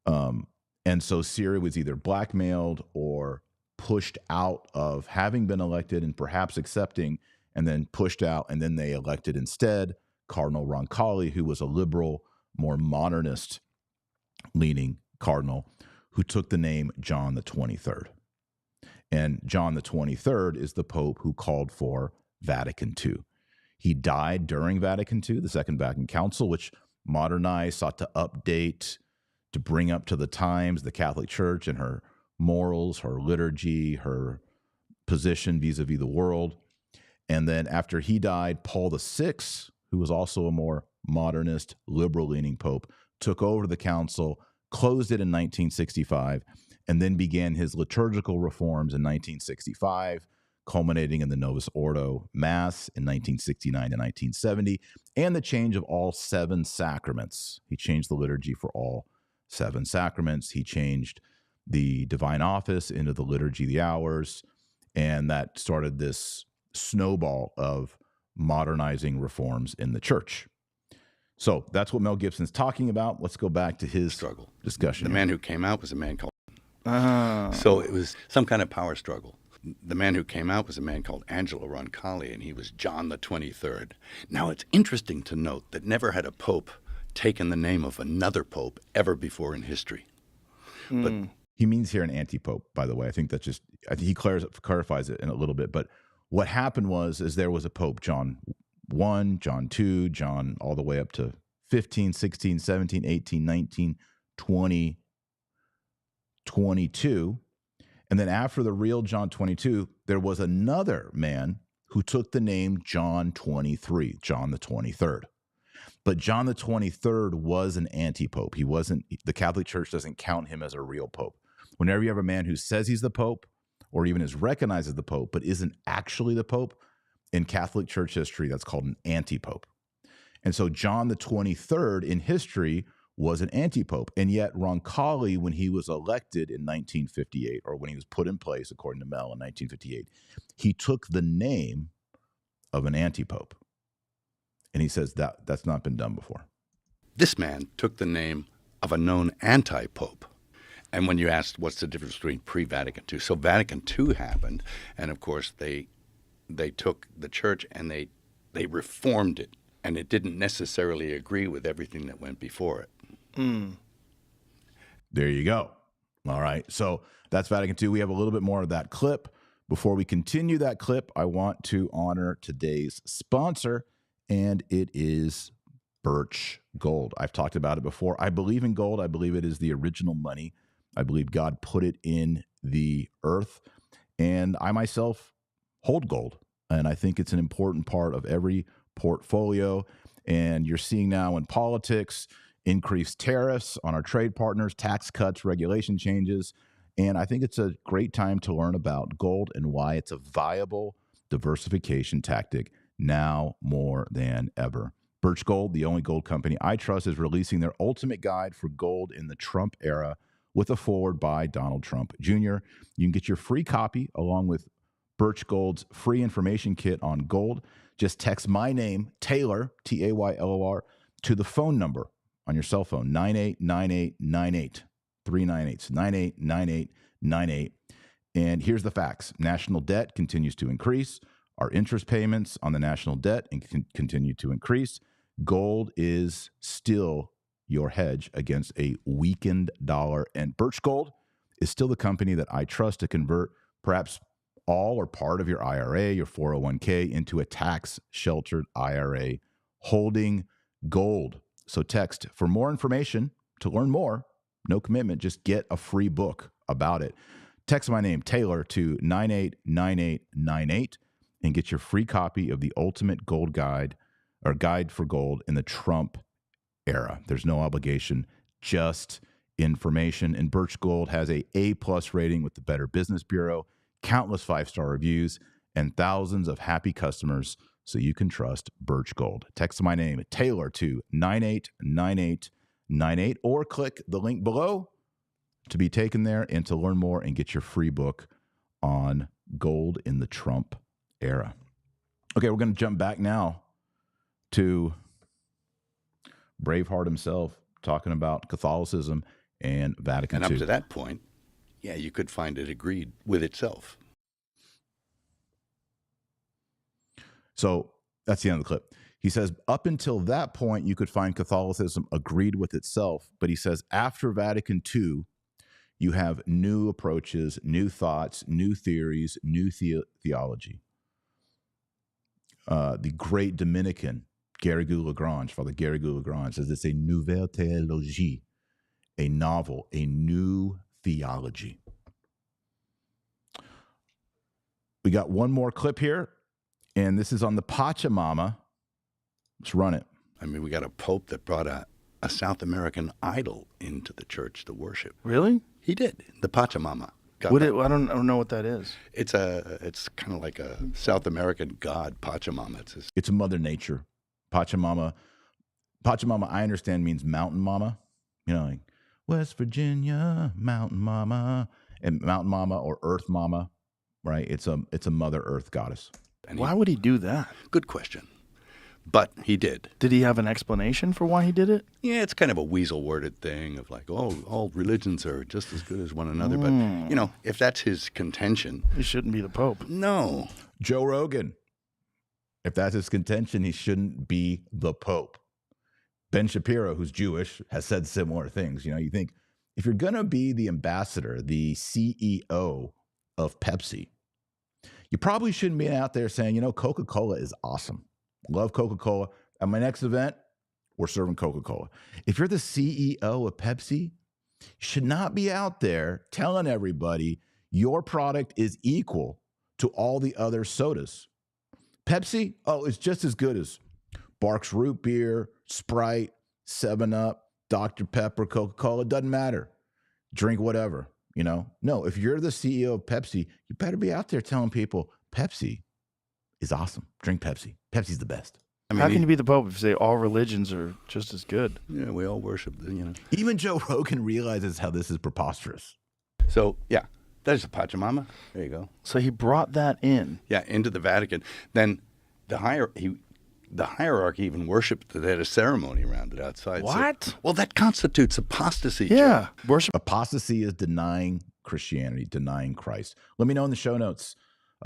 And so Siri was either blackmailed or pushed out of having been elected and perhaps accepting, and then pushed out, and then they elected instead Cardinal Roncalli, who was a liberal, more modernist leaning cardinal who took the name John the 23rd. And John the 23rd is the Pope who called for Vatican II. He died during Vatican II, the Second Vatican Council, which modernized, sought to update, to bring up to the times the Catholic Church and her morals, her liturgy, her position vis-a-vis the world. And then after he died, Paul VI, who was also a more modernist, liberal-leaning pope, took over the council, closed it in 1965, and then began his liturgical reforms in 1965, culminating in the Novus Ordo Mass in 1969 to 1970, and the change of all 7 sacraments. He changed the liturgy for all 7 sacraments. He changed the divine office into the liturgy of the hours, and that started this snowball of modernizing reforms in the church. So that's what Mel Gibson's talking about. Let's go back to his struggle discussion. The man who came out was a man called... So it was some kind of power struggle. The man who came out was a man called Angelo Roncalli, and he was John the 23rd. Now, it's interesting to note that never had a pope taken the name of another pope ever before in history. But he means here an anti-pope, by the way. I think he clarifies it in a little bit. But what happened was there was a pope, John I, John II, John all the way up to 15, 16, 17, 18, 19, 20, 22. And then after the real John 22, there was another man who took the name John 23, John the 23rd. But John the 23rd was an anti-pope. He wasn't, the Catholic Church doesn't count him as a real pope. Whenever you have a man who says he's the pope, or even is recognized as the pope, but isn't actually the pope, in Catholic Church history, that's called an anti-pope. And so John the 23rd in history was an anti-pope. And yet Roncalli, when he was elected in 1958, or when he was put in place, according to Mel, in 1958, he took the name of an anti-pope. And he says that's not been done before. this man took the name of a known anti-pope. And when you asked what's the difference between pre-Vatican II, so Vatican II happened, and of course they took the church and they reformed it, and it didn't necessarily agree with everything that went before it. Mm. There you go. All right. So that's Vatican II. We have a little bit more of that clip. Before we continue that clip, I want to honor today's sponsor, and it is Birch Gold. I've talked about it before. I believe in gold. I believe it is the original money. I believe God put it in the earth, and I myself hold gold, and I think it's an important part of every portfolio. And you're seeing now in politics, increased tariffs on our trade partners, tax cuts, regulation changes. And I think it's a great time to learn about gold and why it's a viable diversification tactic now more than ever. Birch Gold, the only gold company I trust, is releasing their ultimate guide for gold in the Trump era with a foreword by Donald Trump Jr. You can get your free copy along with Birch Gold's free information kit on gold. Just text my name, Taylor, Taylor, to the phone number on your cell phone, 989898. 398 989898. And here's the facts. National debt continues to increase. Our interest payments on the national debt continue to increase. Gold is still your hedge against a weakened dollar. And Birch Gold is still the company that I trust to convert perhaps all or part of your IRA, your 401k, into a tax-sheltered IRA holding gold. So text for more information to learn more. No commitment, just get a free book about it. Text my name, Taylor, to 989898 and get your free copy of the ultimate gold guide or guide for gold in the Trump era. There's no obligation, just information. And Birch Gold has a A+ rating with the Better Business Bureau, countless 5-star reviews, and thousands of happy customers, so you can trust Birch Gold. Text my name, Taylor, to 989898 or click the link below to be taken there and to learn more and get your free book on gold in the Trump era. Okay, we're going to jump back now to Braveheart himself talking about Catholicism and Vatican II. And up to that point, yeah, you could find it agreed with itself. So that's the end of the clip. He says, up until that point, you could find Catholicism agreed with itself. But he says, after Vatican II, you have new approaches, new thoughts, new theories, new theology. The great Dominican, Garrigou Lagrange, Father Garrigou Lagrange, says it's a nouvelle théologie, a novel, a new theology. We got one more clip here, and this is on the Pachamama. Let's run it. I mean, we got a pope that brought a South American idol into the church to worship. Really? He did. The Pachamama. I don't know what that is. It's kind of like a South American god, Pachamama. It's a Mother Nature. Pachamama, I understand, means mountain mama. You know, like West Virginia, mountain mama. And mountain mama or earth mama, right? It's a Mother Earth goddess. Why would he do that? Good question. But he did. Did he have an explanation for why he did it? Yeah, it's kind of a weasel-worded thing of like, oh, all religions are just as good as one another. But, you know, if that's his contention. He shouldn't be the Pope. No. Joe Rogan, if that's his contention, he shouldn't be the Pope. Ben Shapiro, who's Jewish, has said similar things. You know, you think if you're going to be the ambassador, the CEO of Pepsi, you probably shouldn't be out there saying, you know, Coca-Cola is awesome. Love Coca-Cola. At my next event, we're serving Coca-Cola. If you're the CEO of Pepsi, you should not be out there telling everybody your product is equal to all the other sodas. Pepsi, oh, it's just as good as Barks Root Beer, Sprite, 7-Up, Dr. Pepper, Coca-Cola. It doesn't matter. Drink whatever, you know. No, if you're the CEO of Pepsi, you better be out there telling people Pepsi is awesome. Drink Pepsi. Pepsi's the best. I mean, how can you be the Pope if you say all religions are just as good? Yeah, we all worship, you know. Even Joe Rogan realizes how this is preposterous. So, yeah, there's the Pachamama. There you go. So he brought that in. Yeah, into the Vatican. Then the hierarchy even worshipped. They had a ceremony around it outside. What? So, well, that constitutes apostasy. Yeah. Joe. Worship. Apostasy is denying Christianity, denying Christ. Let me know in the show notes.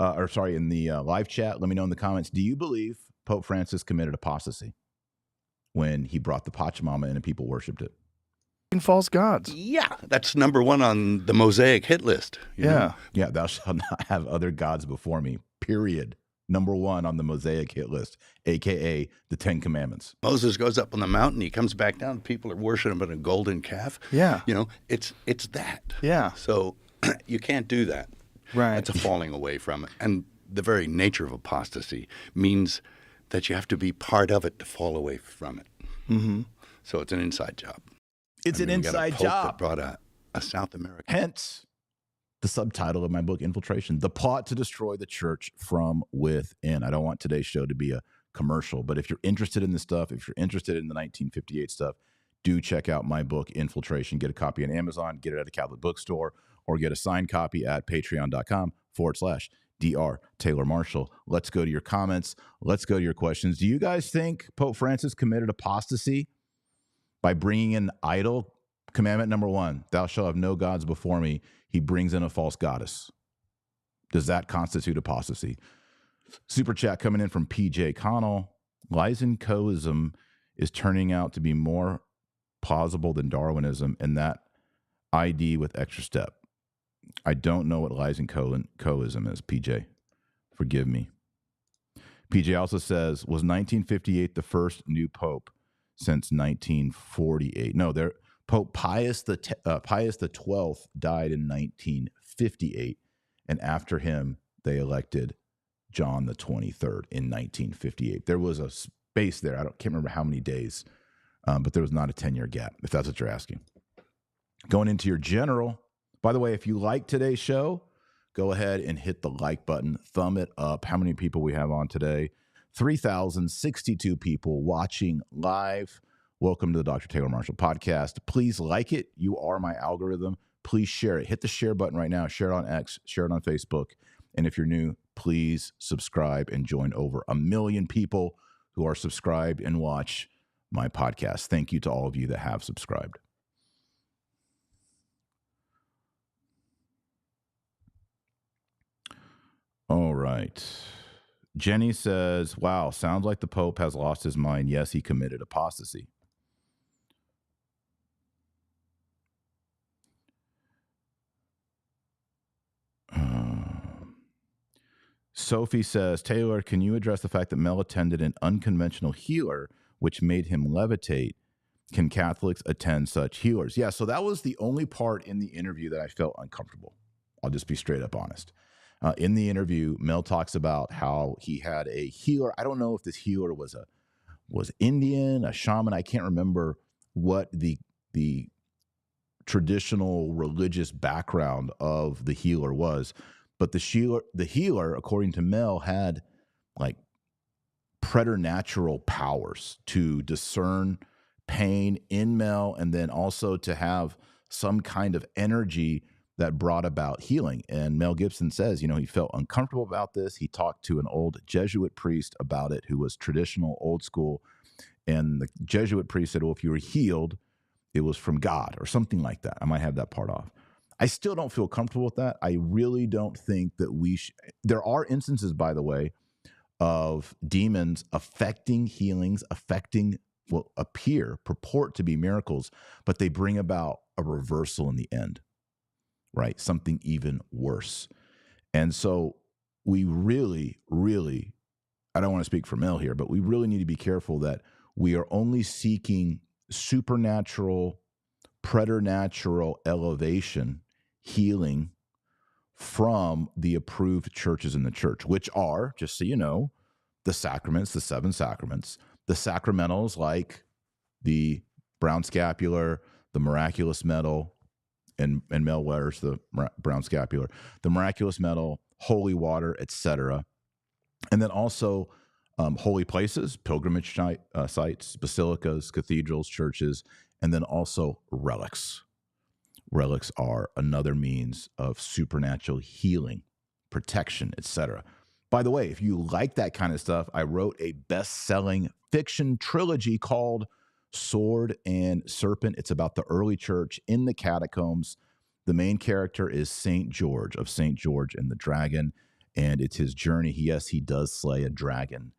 In the live chat, let me know in the comments, do you believe Pope Francis committed apostasy when he brought the Pachamama in and people worshipped it? False gods. Yeah, that's number one on the Mosaic hit list. You know? Yeah, thou shalt not have other gods before me, period. Number one on the Mosaic hit list, a.k.a. the Ten Commandments. Moses goes up on the mountain, he comes back down, people are worshiping a golden calf. Yeah. You know, it's that. Yeah. So you can't do that. Right. That's a falling away from it. And the very nature of apostasy means that you have to be part of it to fall away from it. Mm-hmm. So it's an inside job. It's an inside job. job. That brought a South American. Hence the subtitle of my book, Infiltration, the plot to destroy the church from within. I don't want today's show to be a commercial, but if you're interested in this stuff, if you're interested in the 1958 stuff, do check out my book, Infiltration. Get a copy on Amazon, get it at a Catholic bookstore, or get a signed copy at patreon.com/Dr. Taylor Marshall. Let's go to your comments. Let's go to your questions. Do you guys think Pope Francis committed apostasy by bringing in idol? Commandment number 1, thou shalt have no gods before me. He brings in a false goddess. Does that constitute apostasy? Super chat coming in from PJ Connell. Lysenkoism is turning out to be more plausible than Darwinism, and that ID with extra step. I don't know what Lysenkoism is, PJ. Forgive me. PJ also says, was 1958 the first new pope since 1948? No, Pope Pius the 12th died in 1958, and after him they elected John the 23rd in 1958. There was a space there. Can't remember how many days, but there was not a 10-year gap, if that's what you're asking. Going into your general. By the way, if you like today's show, go ahead and hit the like button, thumb it up. How many people we have on today? 3,062 people watching live. Welcome to the Dr. Taylor Marshall podcast. Please like it. You are my algorithm. Please share it. Hit the share button right now. Share it on X. Share it on Facebook. And if you're new, please subscribe and join over 1 million people who are subscribed and watch my podcast. Thank you to all of you that have subscribed. All right. Jenny says, wow, sounds like the Pope has lost his mind. Yes, he committed apostasy. Sophie says, Taylor, can you address the fact that Mel attended an unconventional healer, which made him levitate? Can Catholics attend such healers? Yeah, so that was the only part in the interview that I felt uncomfortable. I'll just be straight up honest. In the interview, Mel talks about how he had a healer. I don't know if this healer was Indian, a shaman. I can't remember what the traditional religious background of the healer was, but the healer, according to Mel, had like preternatural powers to discern pain in Mel, and then also to have some kind of energy that brought about healing. And Mel Gibson says, he felt uncomfortable about this. He talked to an old Jesuit priest about it who was traditional, old school. And the Jesuit priest said, well, if you were healed, it was from God or something like that. I might have that part off. I still don't feel comfortable with that. I really don't think that there are instances, by the way, of demons affecting healings, affecting what purport to be miracles, but they bring about a reversal in the end, right? Something even worse. And so we really, really, I don't want to speak for Mel here, but we really need to be careful that we are only seeking supernatural, preternatural elevation, healing from the approved churches in the church, which are, just so you know, the sacraments, the 7 sacraments, the sacramentals like the brown scapular, the miraculous medal, and Mel wears the brown scapular, the miraculous medal, holy water, etc. And then also holy places, pilgrimage sites, basilicas, cathedrals, churches, and then also relics. Relics are another means of supernatural healing, protection, etc. By the way, if you like that kind of stuff, I wrote a best-selling fiction trilogy called Sword and Serpent. It's about the early church in the catacombs. The main character is St. George of St. George and the Dragon, and it's his journey. Yes, he does slay a dragon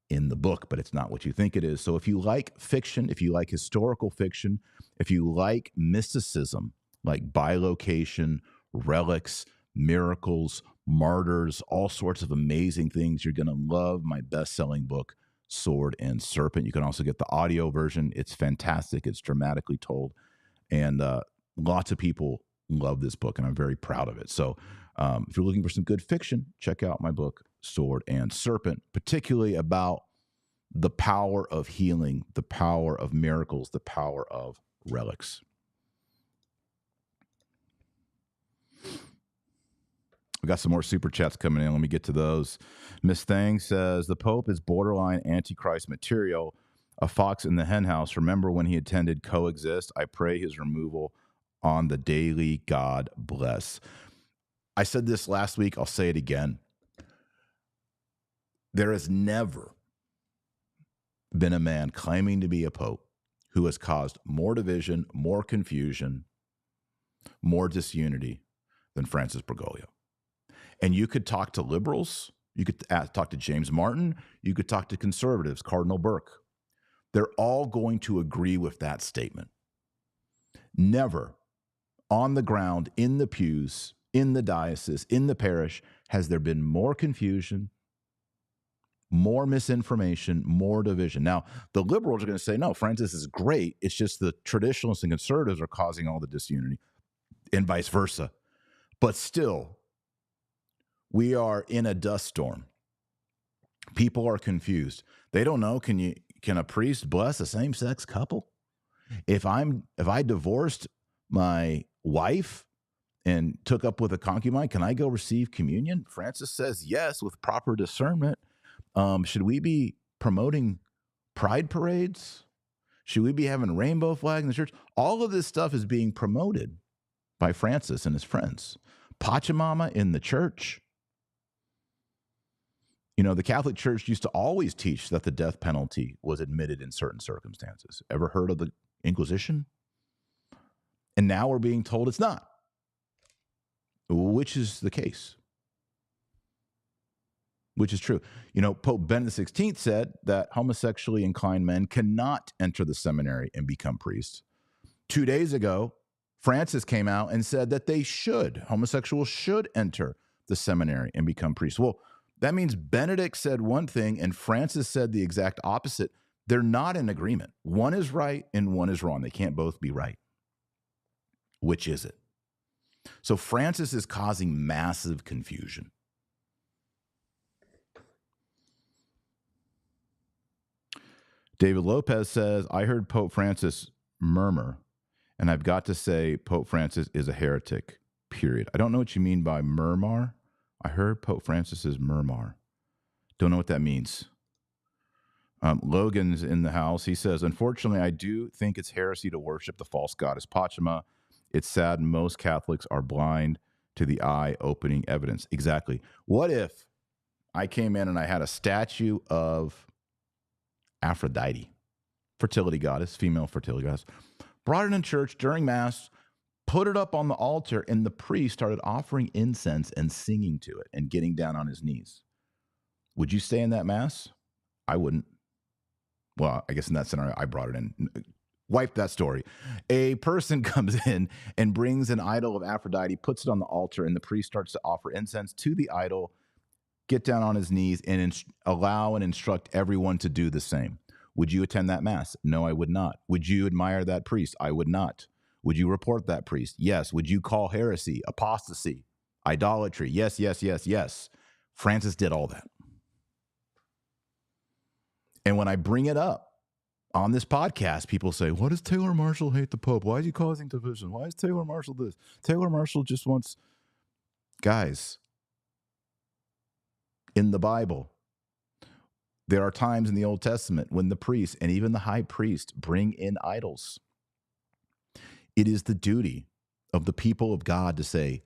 in the book, but it's not what you think it is. So if you like fiction, if you like historical fiction, if you like mysticism, like bilocation, relics, miracles, martyrs, all sorts of amazing things, you're going to love my best-selling book, Sword and Serpent. You can also get the audio version. It's fantastic. It's dramatically told. And lots of people love this book, and I'm very proud of it. So if you're looking for some good fiction, check out my book, Sword and Serpent, particularly about the power of healing, the power of miracles, the power of relics. We got some more super chats coming in. Let me get to those. Miss Thang says, the Pope is borderline Antichrist material, a fox in the henhouse. Remember when he attended Coexist? I pray his removal on the daily. God bless. I said this last week. I'll say it again. There has never been a man claiming to be a pope who has caused more division, more confusion, more disunity than Francis Bergoglio. And you could talk to liberals, you could talk to James Martin, you could talk to conservatives, Cardinal Burke. They're all going to agree with that statement. Never on the ground, in the pews, in the diocese, in the parish, has there been more confusion, more misinformation, more division. Now, the liberals are going to say, no, Francis is great. It's just the traditionalists and conservatives are causing all the disunity, and vice versa. But still, we are in a dust storm. People are confused. They don't know, can a priest bless a same-sex couple? If I divorced my wife and took up with a concubine, can I go receive communion? Francis says yes, with proper discernment. Should we be promoting pride parades? Should we be having rainbow flags in the church? All of this stuff is being promoted by Francis and his friends. Pachamama in the church. You know, the Catholic Church used to always teach that the death penalty was admitted in certain circumstances. Ever heard of the Inquisition? And now we're being told it's not. Which is the case? which is true. You know, Pope Benedict XVI said that homosexually inclined men cannot enter the seminary and become priests. 2 days ago, Francis came out and said that homosexuals should enter the seminary and become priests. Well, that means Benedict said one thing and Francis said the exact opposite. They're not in agreement. One is right and one is wrong. They can't both be right. Which is it? So Francis is causing massive confusion. David Lopez says, I heard Pope Francis murmur, and I've got to say Pope Francis is a heretic, period. I don't know what you mean by murmur. I heard Pope Francis is murmur. Don't know what that means. Logan's in the house. He says, unfortunately, I do think it's heresy to worship the false goddess Pachamama. It's sad most Catholics are blind to the eye-opening evidence. Exactly. What if I came in and I had a statue of Aphrodite, fertility goddess, female fertility goddess, brought it in church during Mass, put it up on the altar, and the priest started offering incense and singing to it and getting down on his knees? Would you stay in that Mass? I wouldn't. Well, I guess in that scenario, I brought it in. Wipe that story. A person comes in and brings an idol of Aphrodite, puts it on the altar, and the priest starts to offer incense to the idol, get down on his knees, and allow and instruct everyone to do the same. Would you attend that Mass? No, I would not. Would you admire that priest? I would not. Would you report that priest? Yes. Would you call heresy, apostasy, idolatry? Yes, yes, yes, yes. Francis did all that. And when I bring it up on this podcast, people say, what does Taylor Marshall hate the Pope? Why is he causing division? Why is Taylor Marshall this? Taylor Marshall just wants... Guys, in the Bible, there are times in the Old Testament when the priest and even the high priest bring in idols. It is the duty of the people of God to say,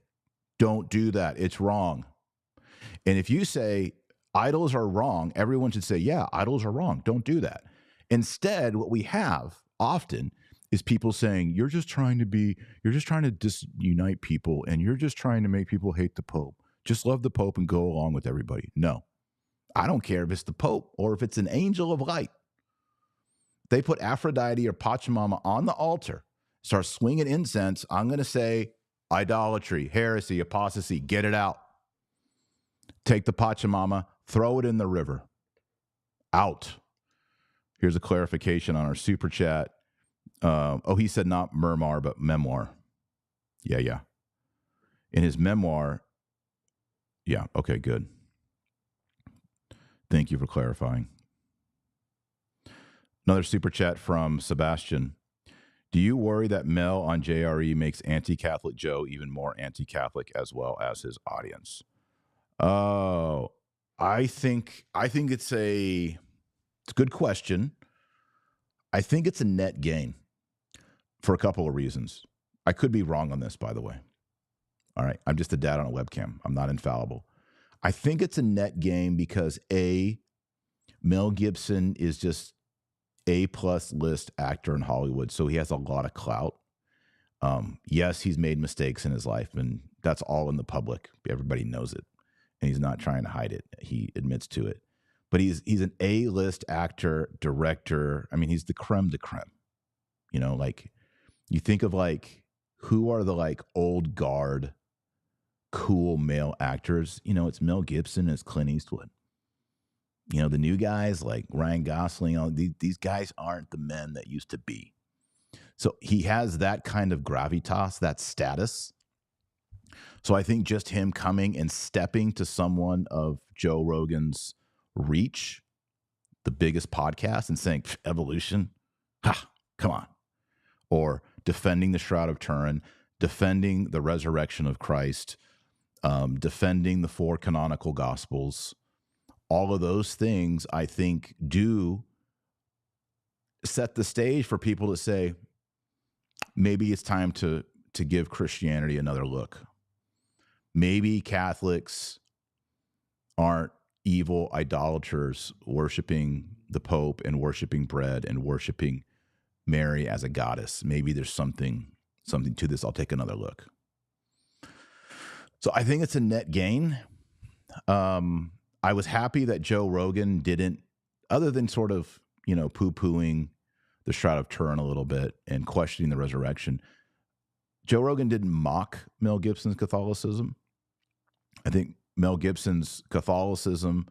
don't do that. It's wrong. And if you say idols are wrong, everyone should say, yeah, idols are wrong. Don't do that. Instead, what we have often is people saying, you're just trying to disunite people, and you're just trying to make people hate the Pope. Just love the Pope and go along with everybody. No, I don't care if it's the Pope or if it's an angel of light. They put Aphrodite or Pachamama on the altar, start swinging incense. I'm going to say idolatry, heresy, apostasy, get it out. Take the Pachamama, throw it in the river. Out. Here's a clarification on our super chat. He said not memoir, but memoir. Yeah. In his memoir. Yeah, okay, good. Thank you for clarifying. Another super chat from Sebastian. Do you worry that Mel on JRE makes anti-Catholic Joe even more anti-Catholic as well as his audience? Oh, I think it's a good question. I think it's a net gain for a couple of reasons. I could be wrong on this, by the way. All right, I'm just a dad on a webcam. I'm not infallible. I think it's a net gain because Mel Gibson is just A-plus list actor in Hollywood, so he has a lot of clout. Yes, he's made mistakes in his life, and that's all in the public. Everybody knows it, and he's not trying to hide it. He admits to it. But he's an A-list actor, director. I mean, he's the creme de creme. You know, like, you think of, like, who are the, like, old guard, cool male actors? You know, it's Mel Gibson, it's Clint Eastwood. You know, the new guys like Ryan Gosling, these guys aren't the men that used to be. So he has that kind of gravitas, that status. So I think just him coming and stepping to someone of Joe Rogan's reach, the biggest podcast, and saying, evolution, come on. Or defending the Shroud of Turin, defending the resurrection of Christ, defending the 4 canonical gospels. All of those things, I think, do set the stage for people to say, maybe it's time to give Christianity another look. Maybe Catholics aren't evil idolaters worshiping the Pope and worshiping bread and worshiping Mary as a goddess. Maybe there's something to this. I'll take another look. So I think it's a net gain. I was happy that Joe Rogan didn't, other than sort of, poo-pooing the Shroud of Turin a little bit and questioning the resurrection, Joe Rogan didn't mock Mel Gibson's Catholicism. I think Mel Gibson's Catholicism,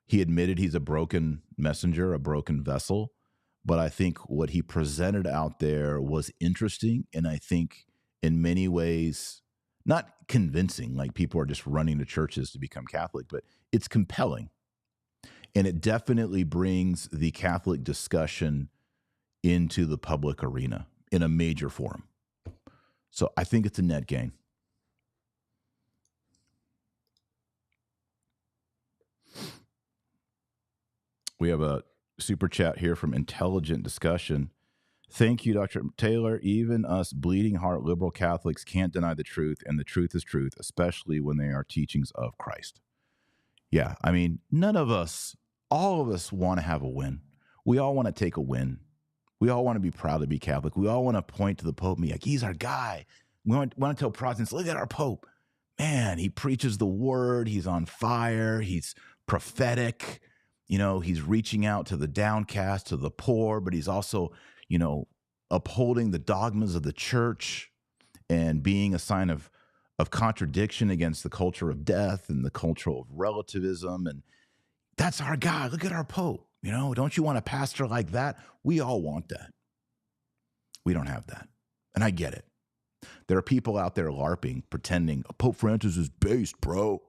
he admitted he's a broken messenger, a broken vessel. But I think what he presented out there was interesting. And I think in many ways, not convincing, like people are just running to churches to become Catholic, but it's compelling. And it definitely brings the Catholic discussion into the public arena in a major forum. So I think it's a net gain. We have a super chat here from Intelligent Discussion. Thank you, Dr. Taylor. Even us bleeding heart liberal Catholics can't deny the truth, and the truth is truth, especially when they are teachings of Christ. Yeah, I mean, all of us want to have a win. We all want to take a win. We all want to be proud to be Catholic. We all want to point to the Pope and be like, he's our guy. We want to tell Protestants, look at our Pope. Man, he preaches the word. He's on fire. He's prophetic. He's reaching out to the downcast, to the poor, but he's also, upholding the dogmas of the church and being a sign of contradiction against the culture of death and the culture of relativism. And that's our guy. Look at our Pope. Don't you want a pastor like that? We all want that. We don't have that. And I get it. There are people out there LARPing, pretending Pope Francis is based, bro.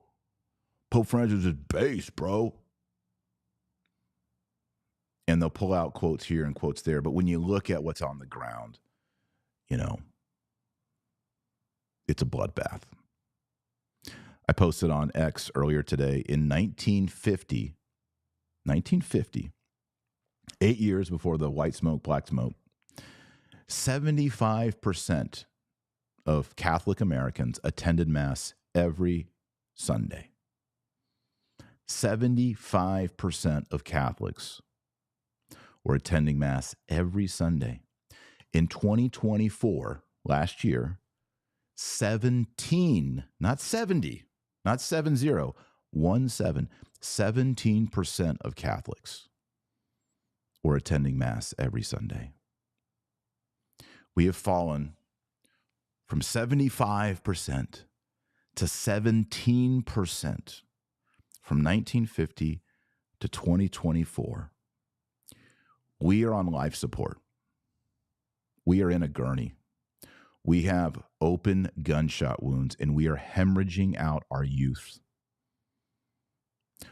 Pope Francis is based, bro. And they'll pull out quotes here and quotes there. But when you look at what's on the ground, it's a bloodbath. I posted on X earlier today, in 1950, 8 years before the white smoke, black smoke, 75% of Catholic Americans attended Mass every Sunday. 75% of Catholics were attending Mass every Sunday. In 2024, last year, 17% of Catholics were attending Mass every Sunday. We have fallen from 75% to 17% from 1950 to 2024. We are on life support. We are in a gurney. We have open gunshot wounds, and we are hemorrhaging out our youth.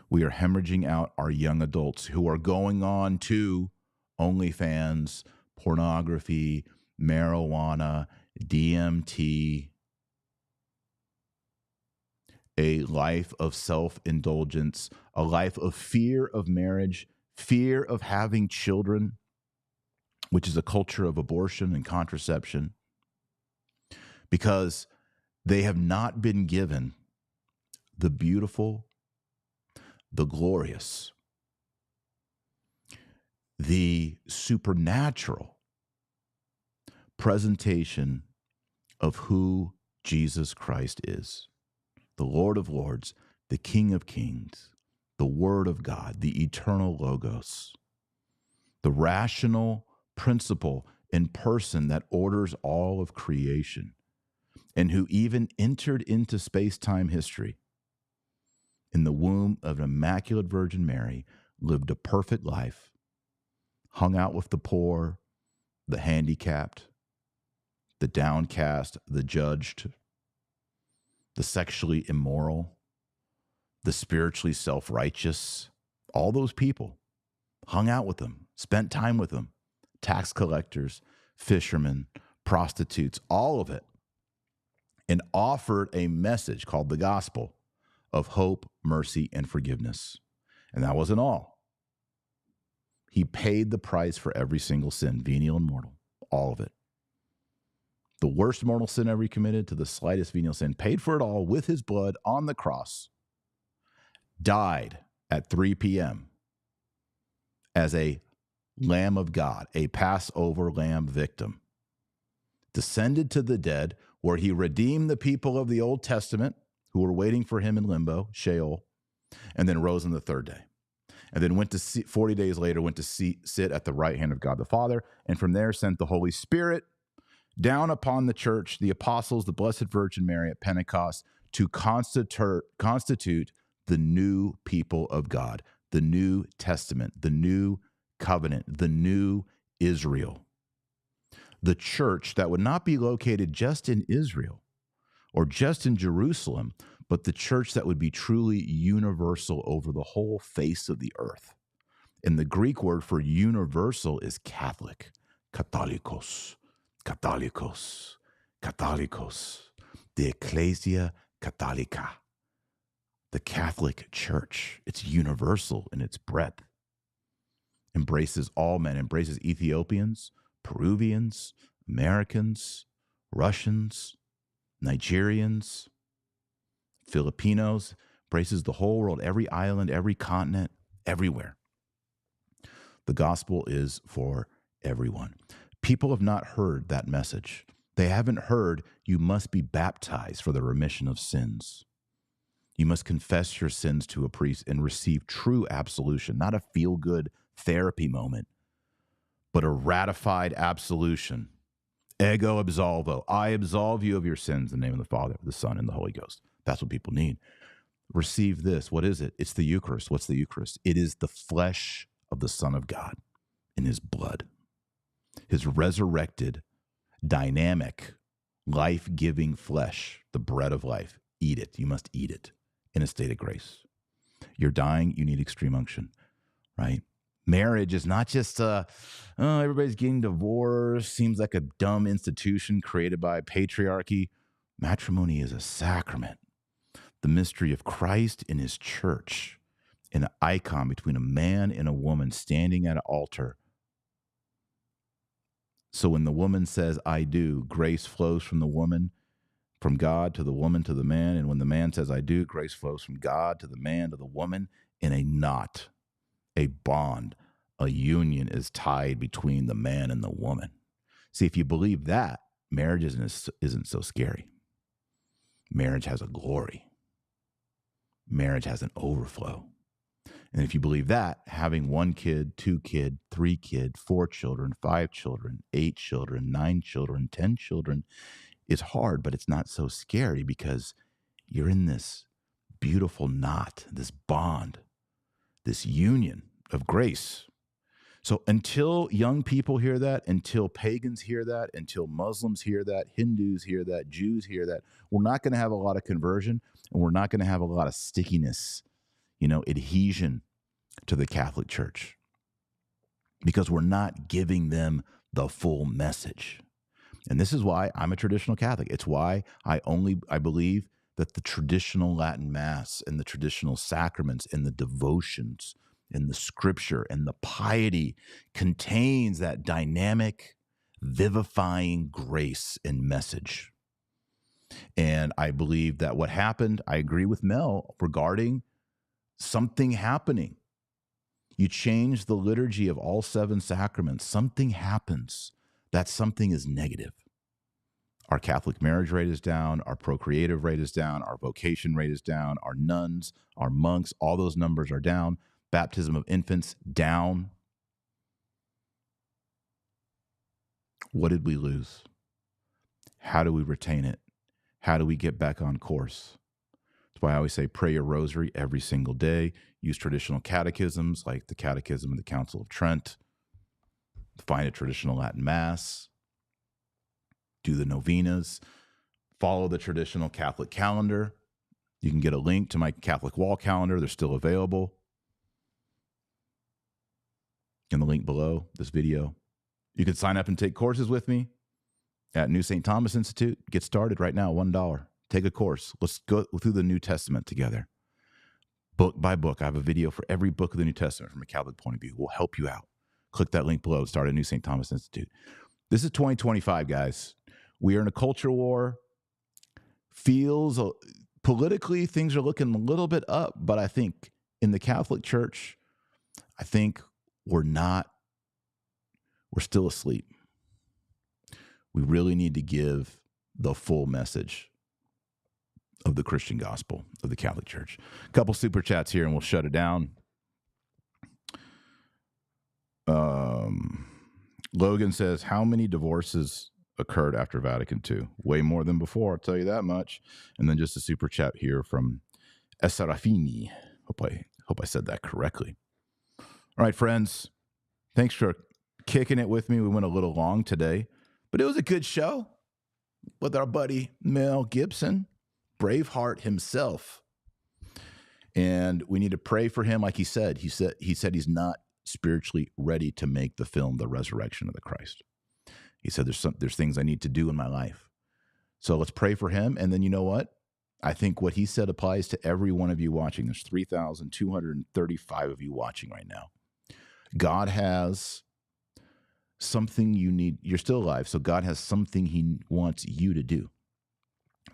We are hemorrhaging out our young adults who are going on to OnlyFans, pornography, marijuana, DMT, a life of self-indulgence, a life of fear of marriage, fear of having children, which is a culture of abortion and contraception, because they have not been given the beautiful, the glorious, the supernatural presentation of who Jesus Christ is, the Lord of Lords, the King of Kings, the Word of God, the eternal Logos, the rational principle and person that orders all of creation, and who even entered into space-time history in the womb of an Immaculate Virgin Mary, lived a perfect life, hung out with the poor, the handicapped, the downcast, the judged, the sexually immoral, the spiritually self-righteous. All those people hung out with them, spent time with them, tax collectors, fishermen, prostitutes, all of it, and offered a message called the gospel of hope, mercy, and forgiveness. And that wasn't all. He paid the price for every single sin, venial and mortal, all of it. The worst mortal sin ever committed to the slightest venial sin, paid for it all with his blood on the cross, died at 3 p.m. as a Lamb of God, a Passover lamb victim, descended to the dead, where he redeemed the people of the Old Testament who were waiting for him in limbo, Sheol, and then rose on the third day. And then 40 days later, went to sit at the right hand of God the Father, and from there sent the Holy Spirit down upon the church, the apostles, the Blessed Virgin Mary at Pentecost, to constitute the new people of God, the New Testament, the new covenant, the new Israel. The church that would not be located just in Israel or just in Jerusalem, but the church that would be truly universal over the whole face of the earth. And the Greek word for universal is Catholic, Katholikos, Katholikos, Katholikos, the Ecclesia Catholica, the Catholic Church. It's universal in its breadth, embraces all men, embraces Ethiopians, Peruvians, Americans, Russians, Nigerians, Filipinos, embraces the whole world, every island, every continent, everywhere. The gospel is for everyone. People have not heard that message. They haven't heard you must be baptized for the remission of sins. You must confess your sins to a priest and receive true absolution, not a feel-good therapy moment, but a ratified absolution. Ego absolvo. I absolve you of your sins in the name of the Father, the Son, and the Holy Ghost. That's what people need. Receive this. What is it? It's the Eucharist. What's the Eucharist? It is the flesh of the Son of God in his blood. His resurrected, dynamic, life-giving flesh, the bread of life. Eat it. You must eat it in a state of grace. You're dying. You need extreme unction, right? Marriage is not just, everybody's getting divorced, seems like a dumb institution created by patriarchy. Matrimony is a sacrament. The mystery of Christ in his church, an icon between a man and a woman standing at an altar. So when the woman says, I do, grace flows from the woman, from God to the woman to the man. And when the man says, I do, grace flows from God to the man to the woman in a knot. A bond, a union is tied between the man and the woman. See, if you believe that, marriage isn't so scary. Marriage has a glory. Marriage has an overflow. And if you believe that, having 1 kid, 2 kid, 3 kid, 4 children, 5 children, 8 children, 9 children, 10 children is hard, but it's not so scary because you're in this beautiful knot, this bond, this union of grace. So until young people hear that, until pagans hear that, until Muslims hear that, Hindus hear that, Jews hear that, we're not going to have a lot of conversion, and we're not going to have a lot of stickiness, adhesion to the Catholic Church, because we're not giving them the full message. And this is why I'm a traditional Catholic. It's why I believe that the traditional Latin Mass and the traditional sacraments and the devotions and the scripture and the piety contains that dynamic, vivifying grace and message. And I believe that what happened, I agree with Mel regarding something happening. You change the liturgy of all 7 sacraments, something happens. That something is negative. Our Catholic marriage rate is down, our procreative rate is down, our vocation rate is down, our nuns, our monks, all those numbers are down. Baptism of infants, down. What did we lose? How do we retain it? How do we get back on course? That's why I always say pray your rosary every single day. Use traditional catechisms like the Catechism of the Council of Trent. Find a traditional Latin Mass. Do the novenas. Follow the traditional Catholic calendar. You can get a link to my Catholic wall calendar. They're still available in the link below this video. You can sign up and take courses with me at New St. Thomas Institute. Get started right now, $1. Take a course. Let's go through the New Testament together. Book by book. I have a video for every book of the New Testament from a Catholic point of view. We'll help you out. Click that link below. Start at New St. Thomas Institute. This is 2025, guys. We are in a culture war. Feels politically things are looking a little bit up, but I think in the Catholic Church, I think we're still asleep. We really need to give the full message. of the Christian gospel of the Catholic Church. A couple super chats here and we'll shut it down. Logan says, how many divorces occurred after Vatican II? Way more than before, I'll tell you that much. And then just a super chat here from Esarafini. Hope I said that correctly. All right, friends, thanks for kicking it with me. We went a little long today, but it was a good show with our buddy Mel Gibson, Braveheart himself. And we need to pray for him. Like he said he's not spiritually ready to make the film The Resurrection of the Christ. He said there's things I need to do in my life. So let's pray for him. And then you know what? I think what he said applies to every one of you watching. There's 3,235 of you watching right now. God has something you need. You're still alive, so God has something he wants you to do.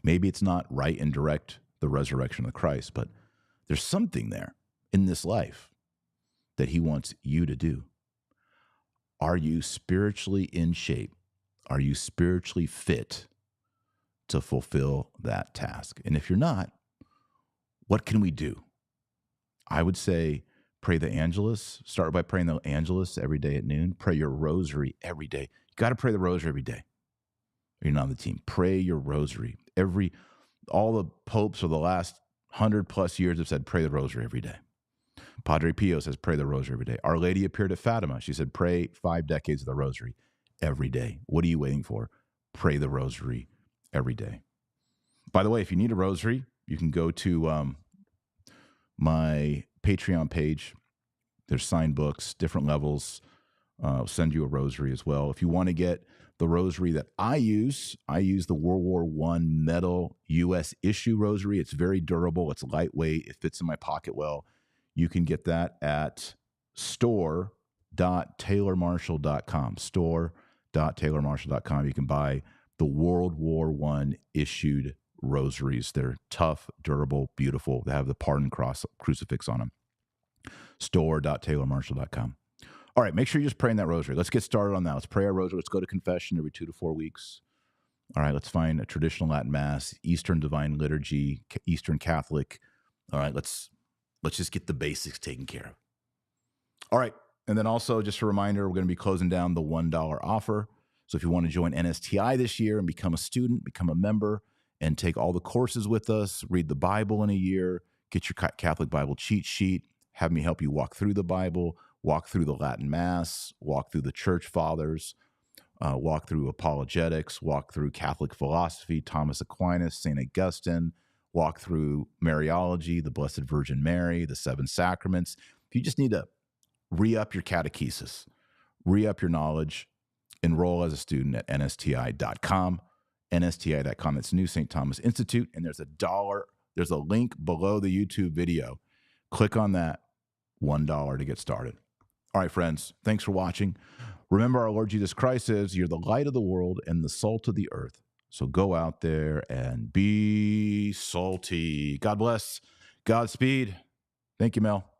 Maybe it's not right and direct the resurrection of Christ, but there's something there in this life that he wants you to do. Are you spiritually in shape? Are you spiritually fit to fulfill that task? And if you're not, what can we do? I would say pray the Angelus. Start by praying the Angelus every day at noon. Pray your rosary every day. You got to pray the rosary every day. You're not on the team. Pray your rosary. All the popes for the last 100 plus years have said, pray the rosary every day. Padre Pio says, pray the rosary every day. Our Lady appeared at Fatima. She said, pray 5 decades of the rosary every day. What are you waiting for? Pray the rosary every day. By the way, if you need a rosary, you can go to my Patreon page. There's signed books, different levels. I'll send you a rosary as well. If you want to get the rosary that I use the World War I metal U.S. issue rosary. It's very durable. It's lightweight. It fits in my pocket well. You can get that at store.taylormarshall.com. Store.taylormarshall.com. You can buy the World War I issued rosaries. They're tough, durable, beautiful. They have the pardon cross crucifix on them. Store.taylormarshall.com. All right, make sure you're just praying that rosary. Let's get started on that. Let's pray our rosary. Let's go to confession every 2 to 4 weeks. All right, let's find a traditional Latin Mass, Eastern Divine Liturgy, Eastern Catholic. All right, let's just get the basics taken care of. All right, and then also just a reminder, we're going to be closing down the $1 offer. So if you want to join NSTI this year and become a student, become a member, and take all the courses with us, read the Bible in a year, get your Catholic Bible cheat sheet, have me help you walk through the Bible, walk through the Latin Mass, walk through the Church Fathers, walk through apologetics, walk through Catholic philosophy, Thomas Aquinas, St. Augustine, walk through Mariology, the Blessed Virgin Mary, the 7 sacraments. If you just need to re-up your catechesis, re-up your knowledge, enroll as a student at nsti.com, nsti.com. It's New St. Thomas Institute, and there's a link below the YouTube video. Click on that, $1 to get started. All right, friends, thanks for watching. Remember, our Lord Jesus Christ says, you're the light of the world and the salt of the earth. So go out there and be salty. God bless. Godspeed. Thank you, Mel.